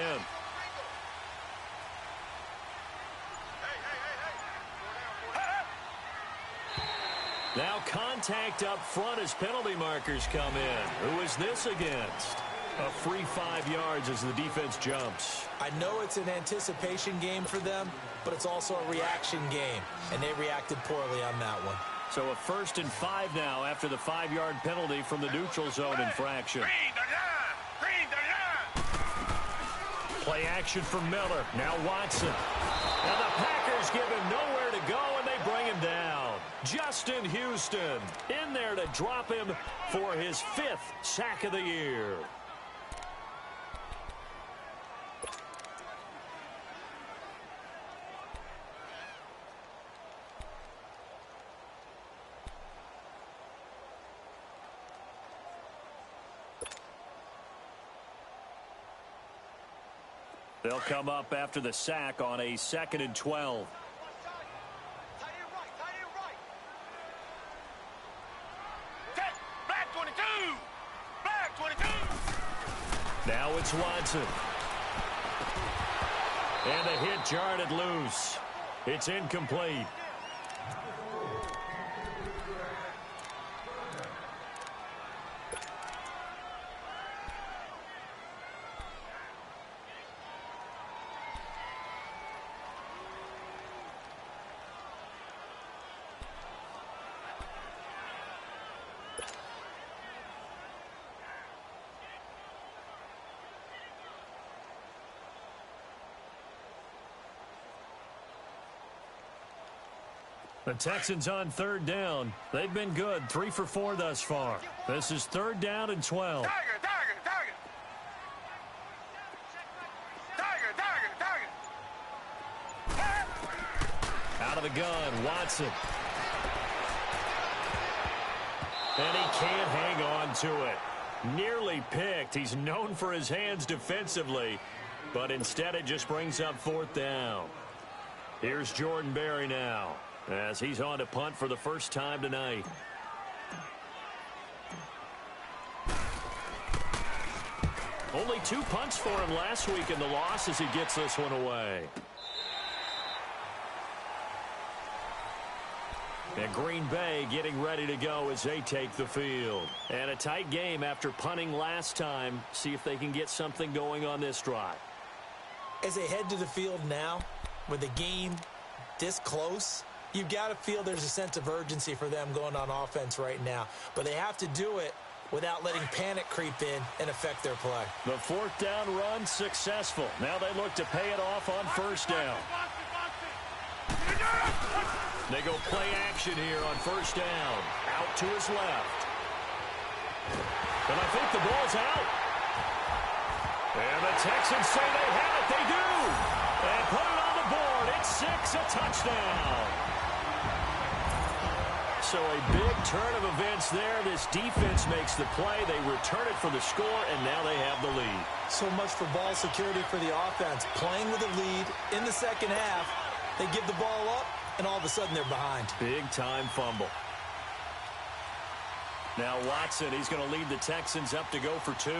S1: Now contact up front as penalty markers come in. Who is this against? A free 5 yards as the defense jumps.
S2: I know it's an anticipation game for them, but it's also a reaction game, and they reacted poorly on that one.
S1: So a 1st and 5 now after the 5-yard penalty from the neutral zone infraction. Play action for Miller. Now Watson. Now the Packers give him nowhere to go, and they bring him down. Justin Houston in there to drop him for his 5th sack of the year. They'll come up after the sack on a 2nd and 12. Now it's Watson. And the hit jarred it loose. It's incomplete. The Texans on 3rd down. They've been good, 3 for 4 thus far. This is 3rd down and 12. Out of the gun, Watson. And he can't hang on to it. Nearly picked. He's known for his hands defensively, but instead it just brings up 4th down. Here's Jordan Berry now, as he's on to punt for the first time tonight. Only 2 punts for him last week in the loss as he gets this one away. And Green Bay getting ready to go as they take the field. And a tight game after punting last time. See if they can get something going on this drive.
S2: As they head to the field now, with the game this close, you've got to feel there's a sense of urgency for them going on offense right now. But they have to do it without letting panic creep in and affect their play.
S1: The 4th down run successful. Now they look to pay it off on 1st down. They go play action here on 1st down. Out to his left. And I think the ball's out. And the Texans say they have it. They do. And put it on the board. It's 6, a touchdown. So a big turn of events there. This defense makes the play. They return it for the score, and now they have the lead.
S2: So much for ball security for the offense. Playing with a lead in the second half, they give the ball up, and all of a sudden they're behind.
S1: Big-time fumble. Now Watson, he's going to lead the Texans up to go for 2.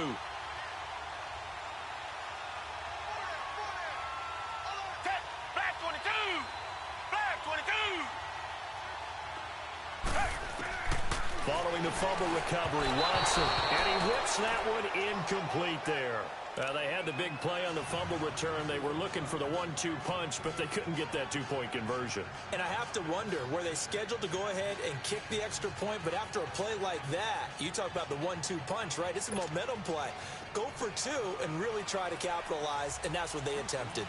S1: Following the fumble recovery, Watson, and he whips that one incomplete there. They had the big play on the fumble return. They were looking for the 1-2 punch, but they couldn't get that 2-point conversion.
S2: And I have to wonder, were they scheduled to go ahead and kick the extra point? But after a play like that, you talk about the 1-2 punch, right? It's a momentum play. Go for 2 and really try to capitalize, and that's what they attempted.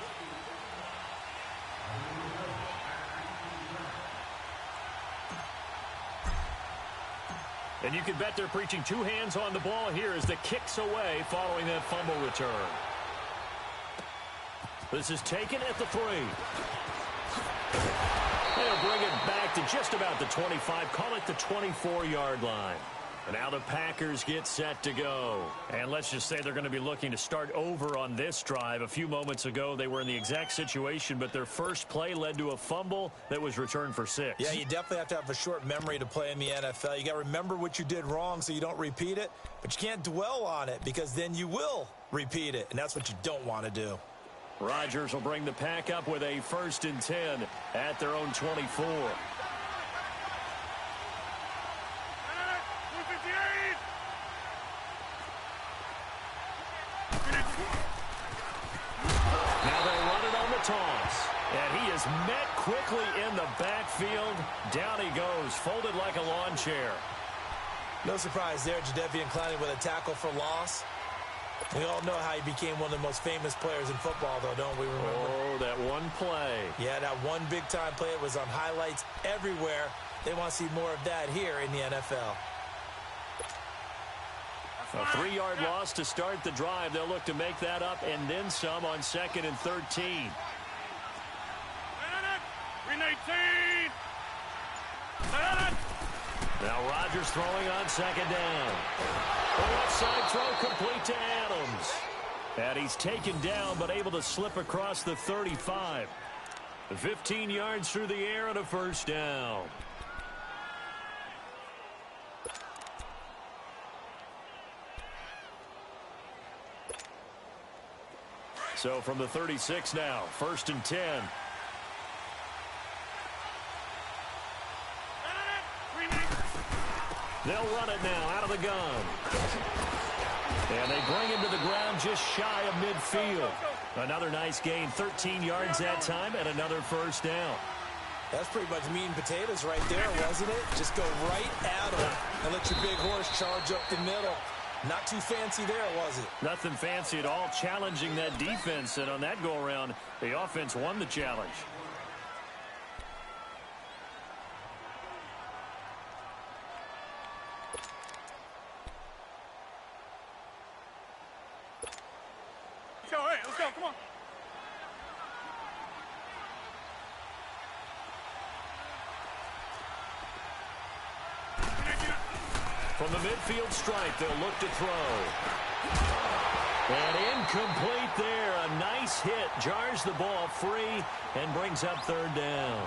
S1: And you can bet they're preaching 2 hands on the ball here as the kick's away following that fumble return. This is taken at the 3. They'll bring it back to just about the 25. Call it the 24-yard line. And now the Packers get set to go. And let's just say they're going to be looking to start over on this drive. A few moments ago, they were in the exact situation, but their first play led to a fumble that was returned for 6.
S2: Yeah, you definitely have to have a short memory to play in the NFL. You got to remember what you did wrong so you don't repeat it, but you can't dwell on it because then you will repeat it, and that's what you don't want to do.
S1: Rodgers will bring the Pack up with a 1st and 10 at their own 24. Toss, and he is met quickly in the backfield. Down he goes, folded like a lawn chair.
S2: No surprise there, Jadeveon Clowney with a tackle for loss. We all know how he became one of the most famous players in football, though, don't we remember?
S1: Oh, that one play.
S2: Yeah, that one big-time play. It was on highlights everywhere. They want to see more of that here in the NFL.
S1: A 3-yard loss to start the drive. They'll look to make that up and then some on 2nd and 13.
S3: 319.
S1: Now Rodgers throwing on 2nd down. The left side throw complete to Adams. And he's taken down but able to slip across the 35. 15 yards through the air and a 1st down. So from the 36 now, 1st and 10. They'll run it now out of the gun. And they bring him to the ground just shy of midfield. Another nice gain, 13 yards that time, and another 1st down.
S2: That's pretty much meat and potatoes right there, wasn't it? Just go right at him and let your big horse charge up the middle. Not too fancy there, was it?
S1: Nothing fancy at all, challenging that defense. And on that go-around, the offense won the challenge.
S3: Let's go, come on.
S1: From the midfield stripe, they'll look to throw. And incomplete there. A nice hit. Jars the ball free and brings up 3rd down.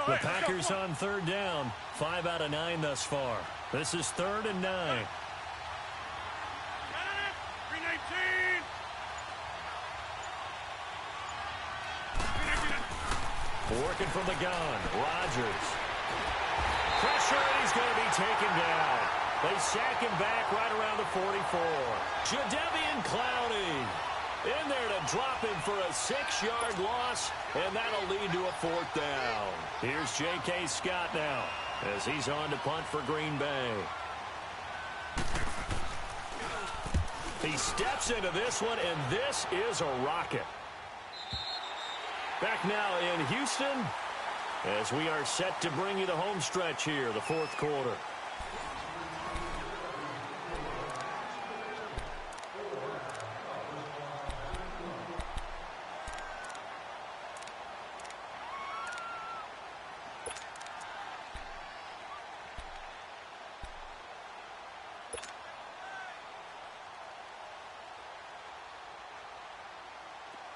S1: The Packers on 3rd down. 5 out of 9 thus far. This is 3rd and 9.
S3: 319.
S1: Working from the gun. Rodgers. Pressure, and he's going to be taken down. They sack him back right around the 44. Jadeveon Clowney in there to drop him for a 6-yard loss, and that'll lead to a 4th down. Here's J.K. Scott now as he's on to punt for Green Bay. He steps into this one, and this is a rocket. Back now in Houston as we are set to bring you the home stretch here, the 4th quarter.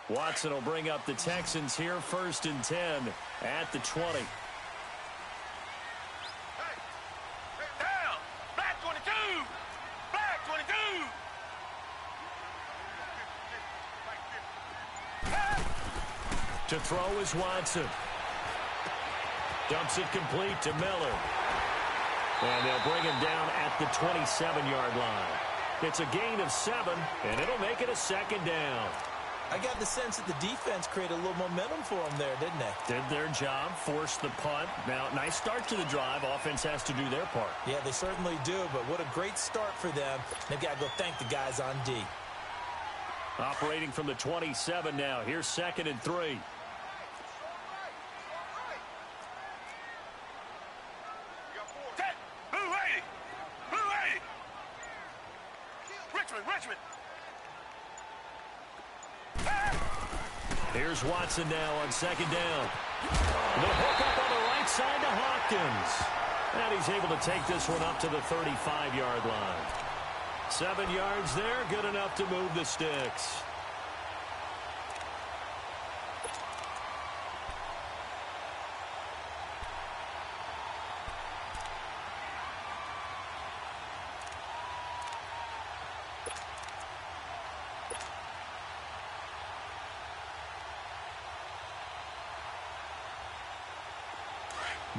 S1: Watson will bring up the Texans here, 1st and 10 at the 20.
S3: Hey, down! Black 22! Black 22!
S1: To throw is Watson. Dumps it complete to Miller. And they'll bring him down at the 27-yard line. It's a gain of 7, and it'll make it a 2nd down.
S2: I got the sense that the defense created a little momentum for them there, didn't they?
S1: Did their job, forced the punt. Now, nice start to the drive. Offense has to do their part.
S2: Yeah, they certainly do, but what a great start for them. They've got to go thank the guys on D.
S1: Operating from the 27 now. Here's 2nd and 3. Here's Watson now on 2nd down. The hook up on the right side to Hopkins. And he's able to take this one up to the 35-yard line. 7 yards there, good enough to move the sticks.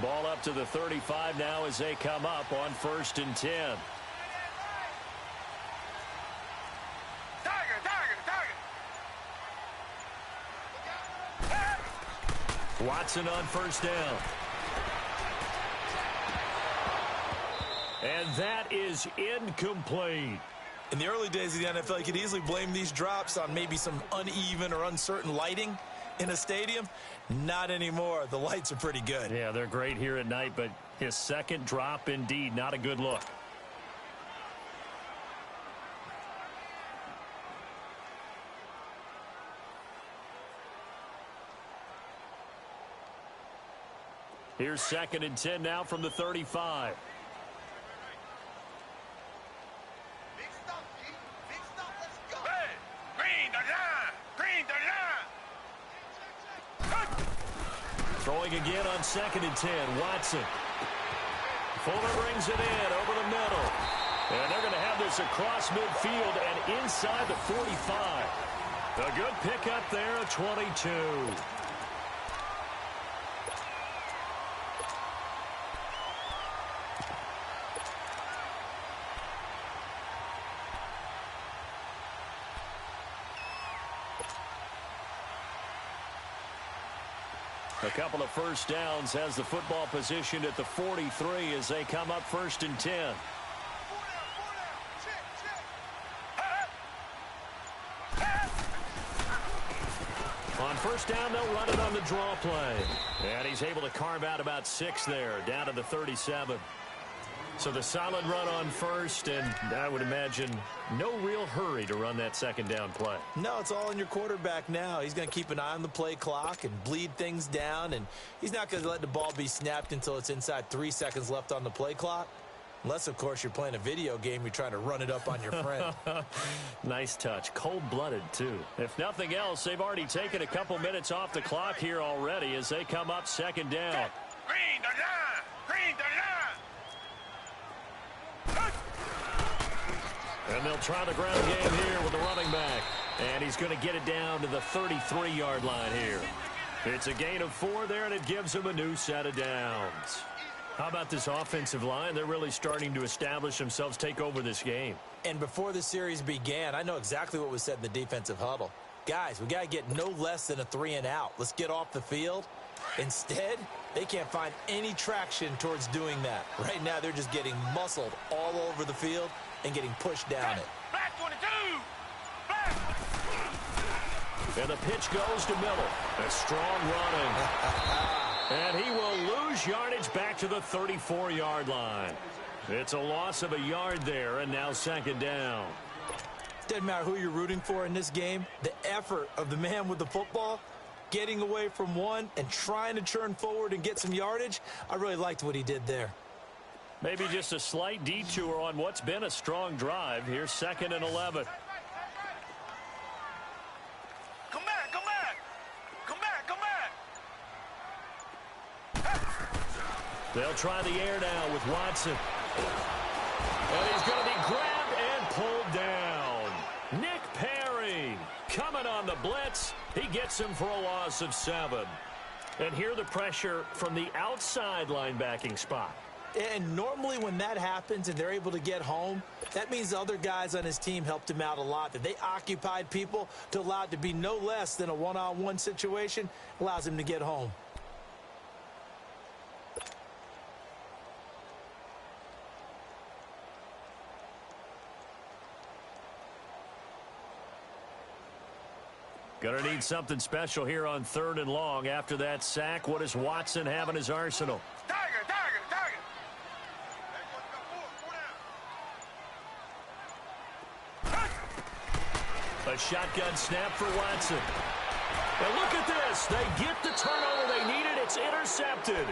S1: Ball up to the 35 now as they come up on 1st and 10. Watson on 1st down. And that is incomplete.
S2: In the early days of the NFL, you could easily blame these drops on maybe some uneven or uncertain lighting in a stadium. Not anymore. The lights are pretty good.
S1: Yeah, they're great here at night, but his second drop, indeed, not a good look. Here's 2nd and 10 now from the 35. Throwing again on 2nd and 10. Watson. Fuller brings it in over the middle. And they're going to have this across midfield and inside the 45. A good pickup there at 22. A couple of first downs, has the football positioned at the 43 as they come up 1st and 10. On 1st down, they'll run it on the draw play. And he's able to carve out about 6 there, down to the 37. So the solid run on 1st, and I would imagine no real hurry to run that 2nd down play.
S2: No, it's all in your quarterback now. He's going to keep an eye on the play clock and bleed things down, and he's not going to let the ball be snapped until it's inside 3 seconds left on the play clock. Unless, of course, you're playing a video game, you're trying to run it up on your friend.
S1: Nice touch. Cold-blooded, too. If nothing else, they've already taken a couple minutes off the clock here already as they come up 2nd down.
S3: Green the line! Green the line!
S1: And they'll try the ground game here with the running back. And he's going to get it down to the 33-yard line here. It's a gain of 4 there, and it gives him a new set of downs. How about this offensive line? They're really starting to establish themselves, take over this game.
S2: And before the series began, I know exactly what was said in the defensive huddle. Guys, we got to get no less than a 3 and out. Let's get off the field. Instead, they can't find any traction towards doing that. Right now, they're just getting muscled all over the field and getting pushed down it.
S3: Black 22! Black!
S1: And the pitch goes to Miller. A strong running. And he will lose yardage back to the 34-yard line. It's a loss of a yard there, and now 2nd down.
S2: Doesn't matter who you're rooting for in this game. The effort of the man with the football, getting away from one and trying to turn forward and get some yardage, I really liked what he did there.
S1: Maybe just a slight detour on what's been a strong drive. Here's 2nd and 11.
S3: Come back! Come back! Come back! Come back!
S1: They'll try the air now with Watson. And he's going to be grabbed and pulled down. Nick Perry coming on the blitz. He gets him for a loss of 7. And here the pressure from the outside linebacking spot.
S2: And normally when that happens and they're able to get home, that means other guys on his team helped him out a lot. That they occupied people to allow it to be no less than a one-on-one situation, allows him to get home.
S1: Going to need something special here on 3rd and long. After that sack, what does Watson have in his arsenal?
S3: Tiger, tiger, tiger.
S1: A shotgun snap for Watson. And look at this. They get the turnover they needed. It's intercepted.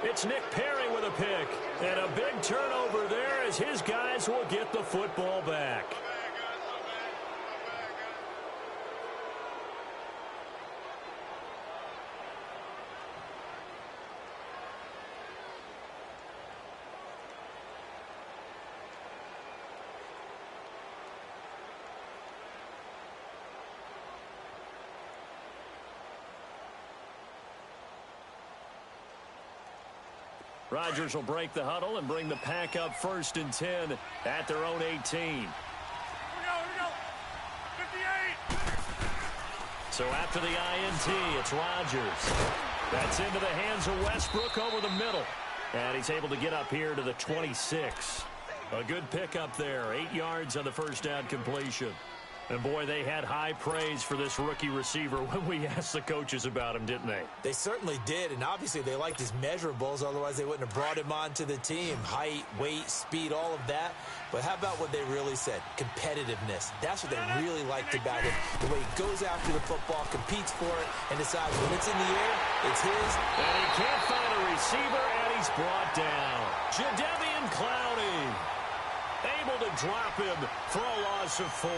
S1: It's Nick Perry with a pick. And a big turnover there as his guys will get the football back. Rodgers will break the huddle and bring the pack up 1st and 10 at their own 18.
S3: Here we go. 58.
S1: So after the INT, it's Rodgers. That's into the hands of Westbrook over the middle. And he's able to get up here to the 26. A good pickup there. 8 yards on the first down completion. And, boy, they had high praise for this rookie receiver when we asked the coaches about him, didn't they?
S2: They certainly did, and obviously they liked his measurables. Otherwise, they wouldn't have brought him onto the team. Height, weight, speed, all of that. But how about what they really said? Competitiveness. That's what they really liked about him. The way he goes after the football, competes for it, and decides when it's in the air, it's his.
S1: And he can't find a receiver, and he's brought down. Jadeveon Clowney able to drop him for a loss of 4.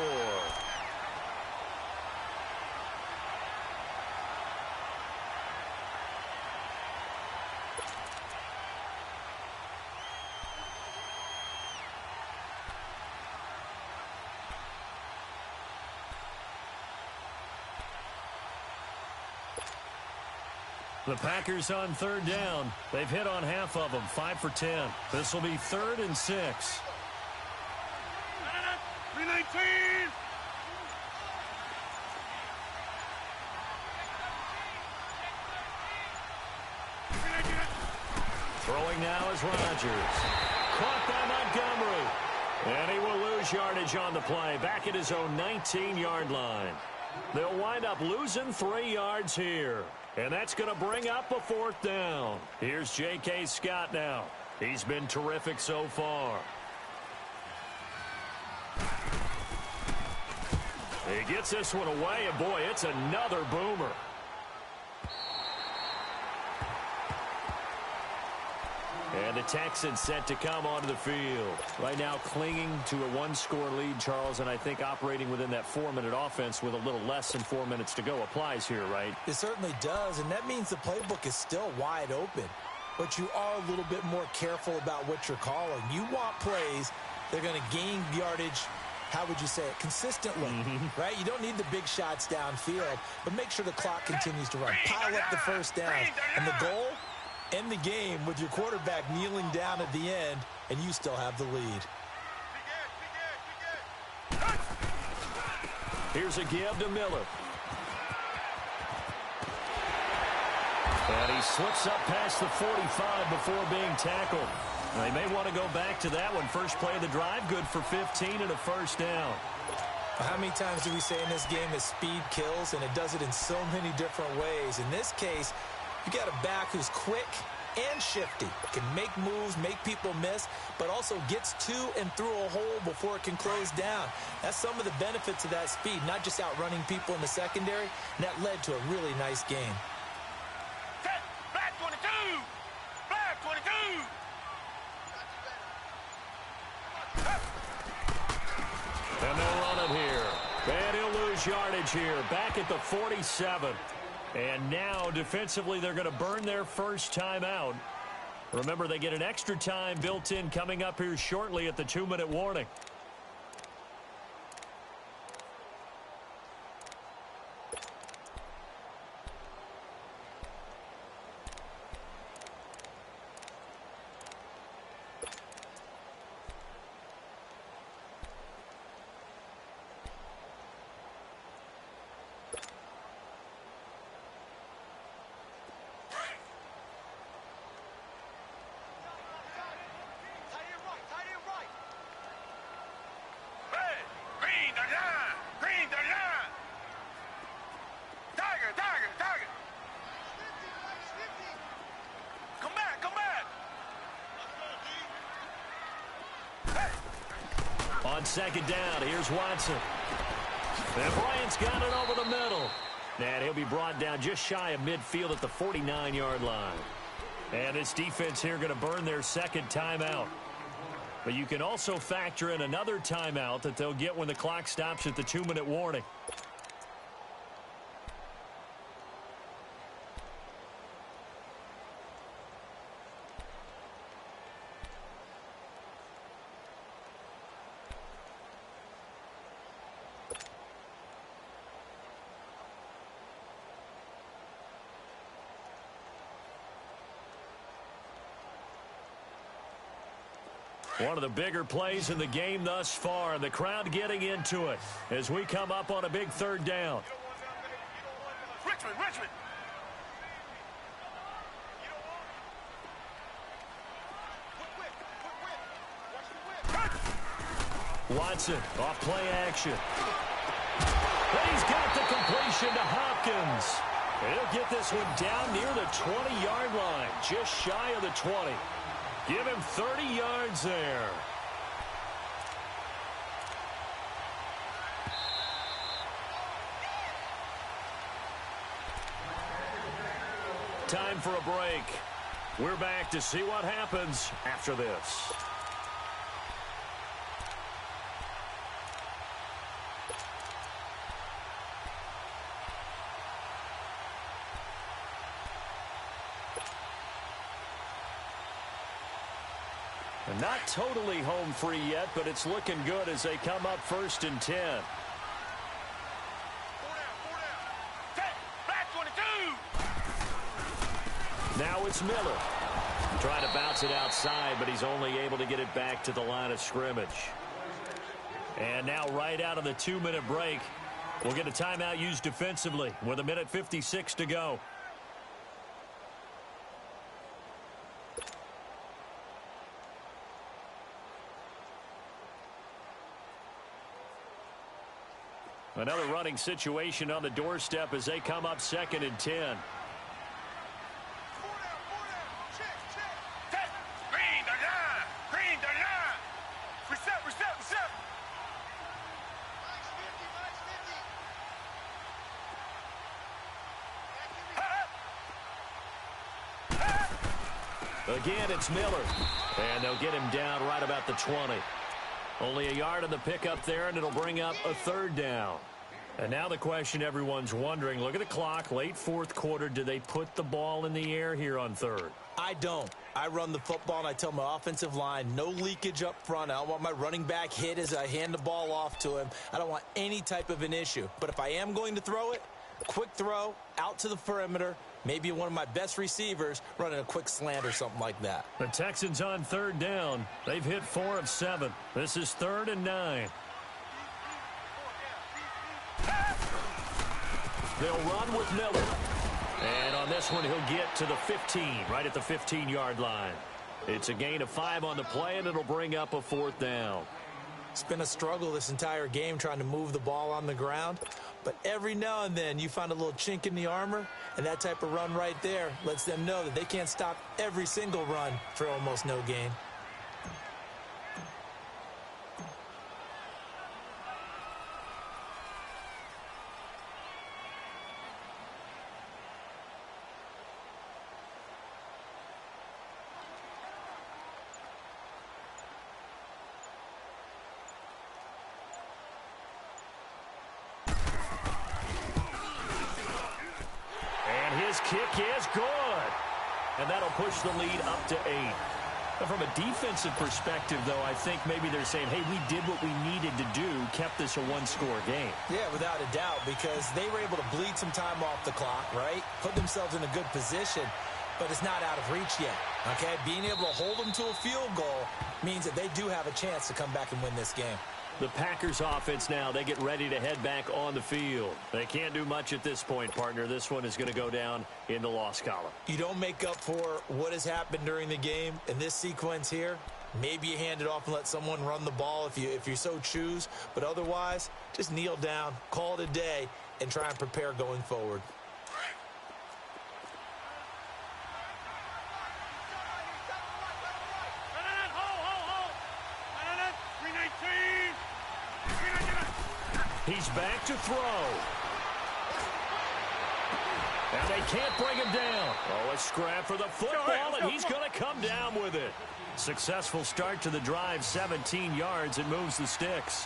S1: The Packers on 3rd down. They've hit on half of them, 5 for 10. This will be 3rd and 6.
S3: 319.
S1: Throwing now is Rodgers. Caught by Montgomery. And he will lose yardage on the play. Back at his own 19-yard line. They'll wind up losing 3 yards here. And that's going to bring up a 4th down. Here's J.K. Scott now. He's been terrific so far. He gets this one away, and boy, it's another boomer. And the Texans set to come onto the field. Right now clinging to a 1-score lead, Charles, and I think operating within that 4-minute offense with a little less than 4 minutes to go applies here, right?
S2: It certainly does, and that means the playbook is still wide open. But you are a little bit more careful about what you're calling. You want plays that are going to gain yardage, how would you say it, consistently, right? You don't need the big shots downfield, but make sure the clock continues to run. Pile up the first down, and the goal, end the game with your quarterback kneeling down at the end, and you still have the lead.
S1: Here's a give to Miller. And he slips up past the 45 before being tackled. They may want to go back to that one. First play of the drive, good for 15 and a first down.
S2: How many times do we say in this game that speed kills, and it does it in so many different ways? In this case, you got a back who's quick and shifty, can make moves, make people miss, but also gets to and through a hole before it can close down. That's some of the benefits of that speed, not just outrunning people in the secondary, and that led to a really nice game.
S3: Black 22! Black 22!
S1: And they'll run it here. And he'll lose yardage here. Back at the 47. And now, defensively, they're going to burn their first time out. Remember, they get an extra time built in coming up here shortly at the 2-minute warning. On second down, here's Watson. And Bryant's got it over the middle. And he'll be brought down just shy of midfield at the 49-yard line. And this defense here going to burn their second timeout. But you can also factor in another timeout that they'll get when the clock stops at the 2-minute warning. One of the bigger plays in the game thus far, and the crowd getting into it as we come up on a big third down.
S3: Richmond.
S1: Watson off play action. And he's got the completion to Hopkins. He'll get this one down near the 20-yard line, just shy of the 20. Give him 30 yards there. Time for a break. We're back to see what happens after this. Not totally home free yet, but it's looking good as they come up 1st and 10.
S3: Back 22.
S1: Now it's Miller. Trying to bounce it outside, but he's only able to get it back to the line of scrimmage. And now right out of the 2-minute break, we'll get a timeout used defensively with 1:56 to go. Another running situation on the doorstep as they come up 2nd and 10.
S3: Green the line. Reset.
S1: Again, it's Miller. And they'll get him down right about the 20. Only a yard on the pickup there, and it'll bring up a 3rd down. And now the question everyone's wondering, look at the clock, late 4th quarter. Do they put the ball in the air here on 3rd?
S2: I don't. I run the football, and I tell my offensive line, no leakage up front. I don't want my running back hit as I hand the ball off to him. I don't want any type of an issue. But if I am going to throw it, quick throw, out to the perimeter, maybe one of my best receivers running a quick slant or something like that.
S1: The Texans on 3rd down. They've hit 4 of 7. This is 3rd and 9. They'll run with Miller. And on this one, he'll get to the 15, right at the 15-yard line. It's a gain of 5 on the play, and it'll bring up a 4th down.
S2: It's been a struggle this entire game trying to move the ball on the ground. But every now and then you find a little chink in the armor, and that type of run right there lets them know that they can't stop every single run for almost no gain.
S1: Kick is good. And that'll push the lead up to 8. But from a defensive perspective, though, I think maybe they're saying, hey, we did what we needed to do, kept this a one-score game.
S2: Yeah, without a doubt, because they were able to bleed some time off the clock, right? Put themselves in a good position, but it's not out of reach yet, okay? Being able to hold them to a field goal means that they do have a chance to come back and win this game.
S1: The Packers offense now, they get ready to head back on the field. They can't do much at this point, partner. This one is going to go down in the loss column.
S2: You don't make up for what has happened during the game in this sequence here. Maybe you hand it off and let someone run the ball if you so choose. But otherwise, just kneel down, call it a day, and try and prepare going forward.
S3: Hold. 319.
S1: He's back to throw. And they can't bring him down. Oh, a scrap for the football, and he's going to come down with it. Successful start to the drive, 17 yards, and moves the sticks.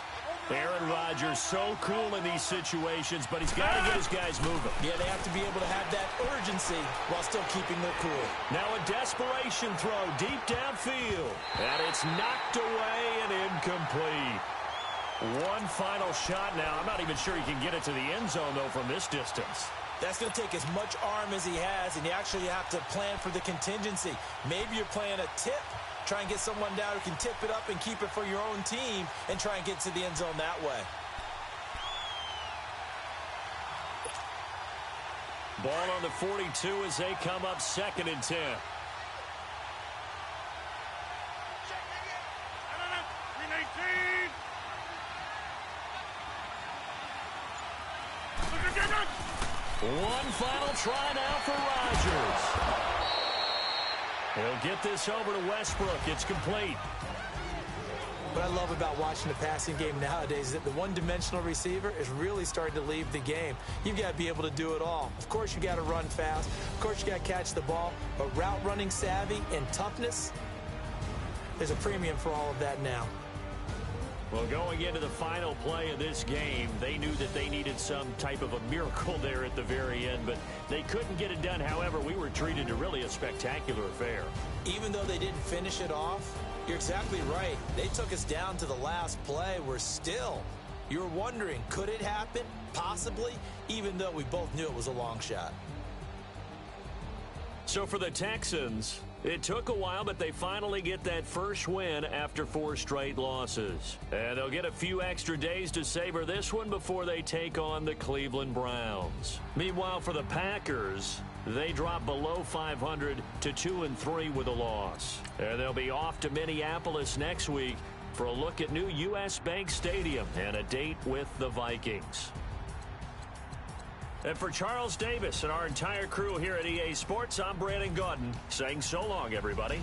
S1: Aaron Rodgers so cool in these situations, but he's got to get his guys moving.
S2: Yeah, they have to be able to have that urgency while still keeping their cool.
S1: Now a desperation throw deep downfield. And it's knocked away and incomplete. One final shot now. I'm not even sure he can get it to the end zone, though, from this distance.
S2: That's going to take as much arm as he has, and you actually have to plan for the contingency. Maybe you're playing a tip. Try and get someone down who can tip it up and keep it for your own team and try and get to the end zone that way.
S1: Ball on the 42 as they come up 2nd and 10. One final try now for Rodgers. He'll get this over to Westbrook. It's complete.
S2: What I love about watching the passing game nowadays is that the one-dimensional receiver is really starting to leave the game. You've got to be able to do it all. Of course, you got to run fast. Of course, you got to catch the ball. But route running savvy and toughness, there's a premium for all of that now.
S1: Well, going into the final play of this game, they knew that they needed some type of a miracle there at the very end, but they couldn't get it done. However, we were treated to really a spectacular affair.
S2: Even though they didn't finish it off, you're exactly right. They took us down to the last play. We're still, you were wondering, could it happen? Possibly, even though we both knew it was a long shot.
S1: So for the Texans, it took a while, but they finally get that first win after 4 straight losses. And they'll get a few extra days to savor this one before they take on the Cleveland Browns. Meanwhile, for the Packers, they drop below 500 to 2-3 with a loss. And they'll be off to Minneapolis next week for a look at new U.S. Bank Stadium and a date with the Vikings. And for Charles Davis and our entire crew here at EA Sports, I'm Brandon Gaudin saying so long, everybody.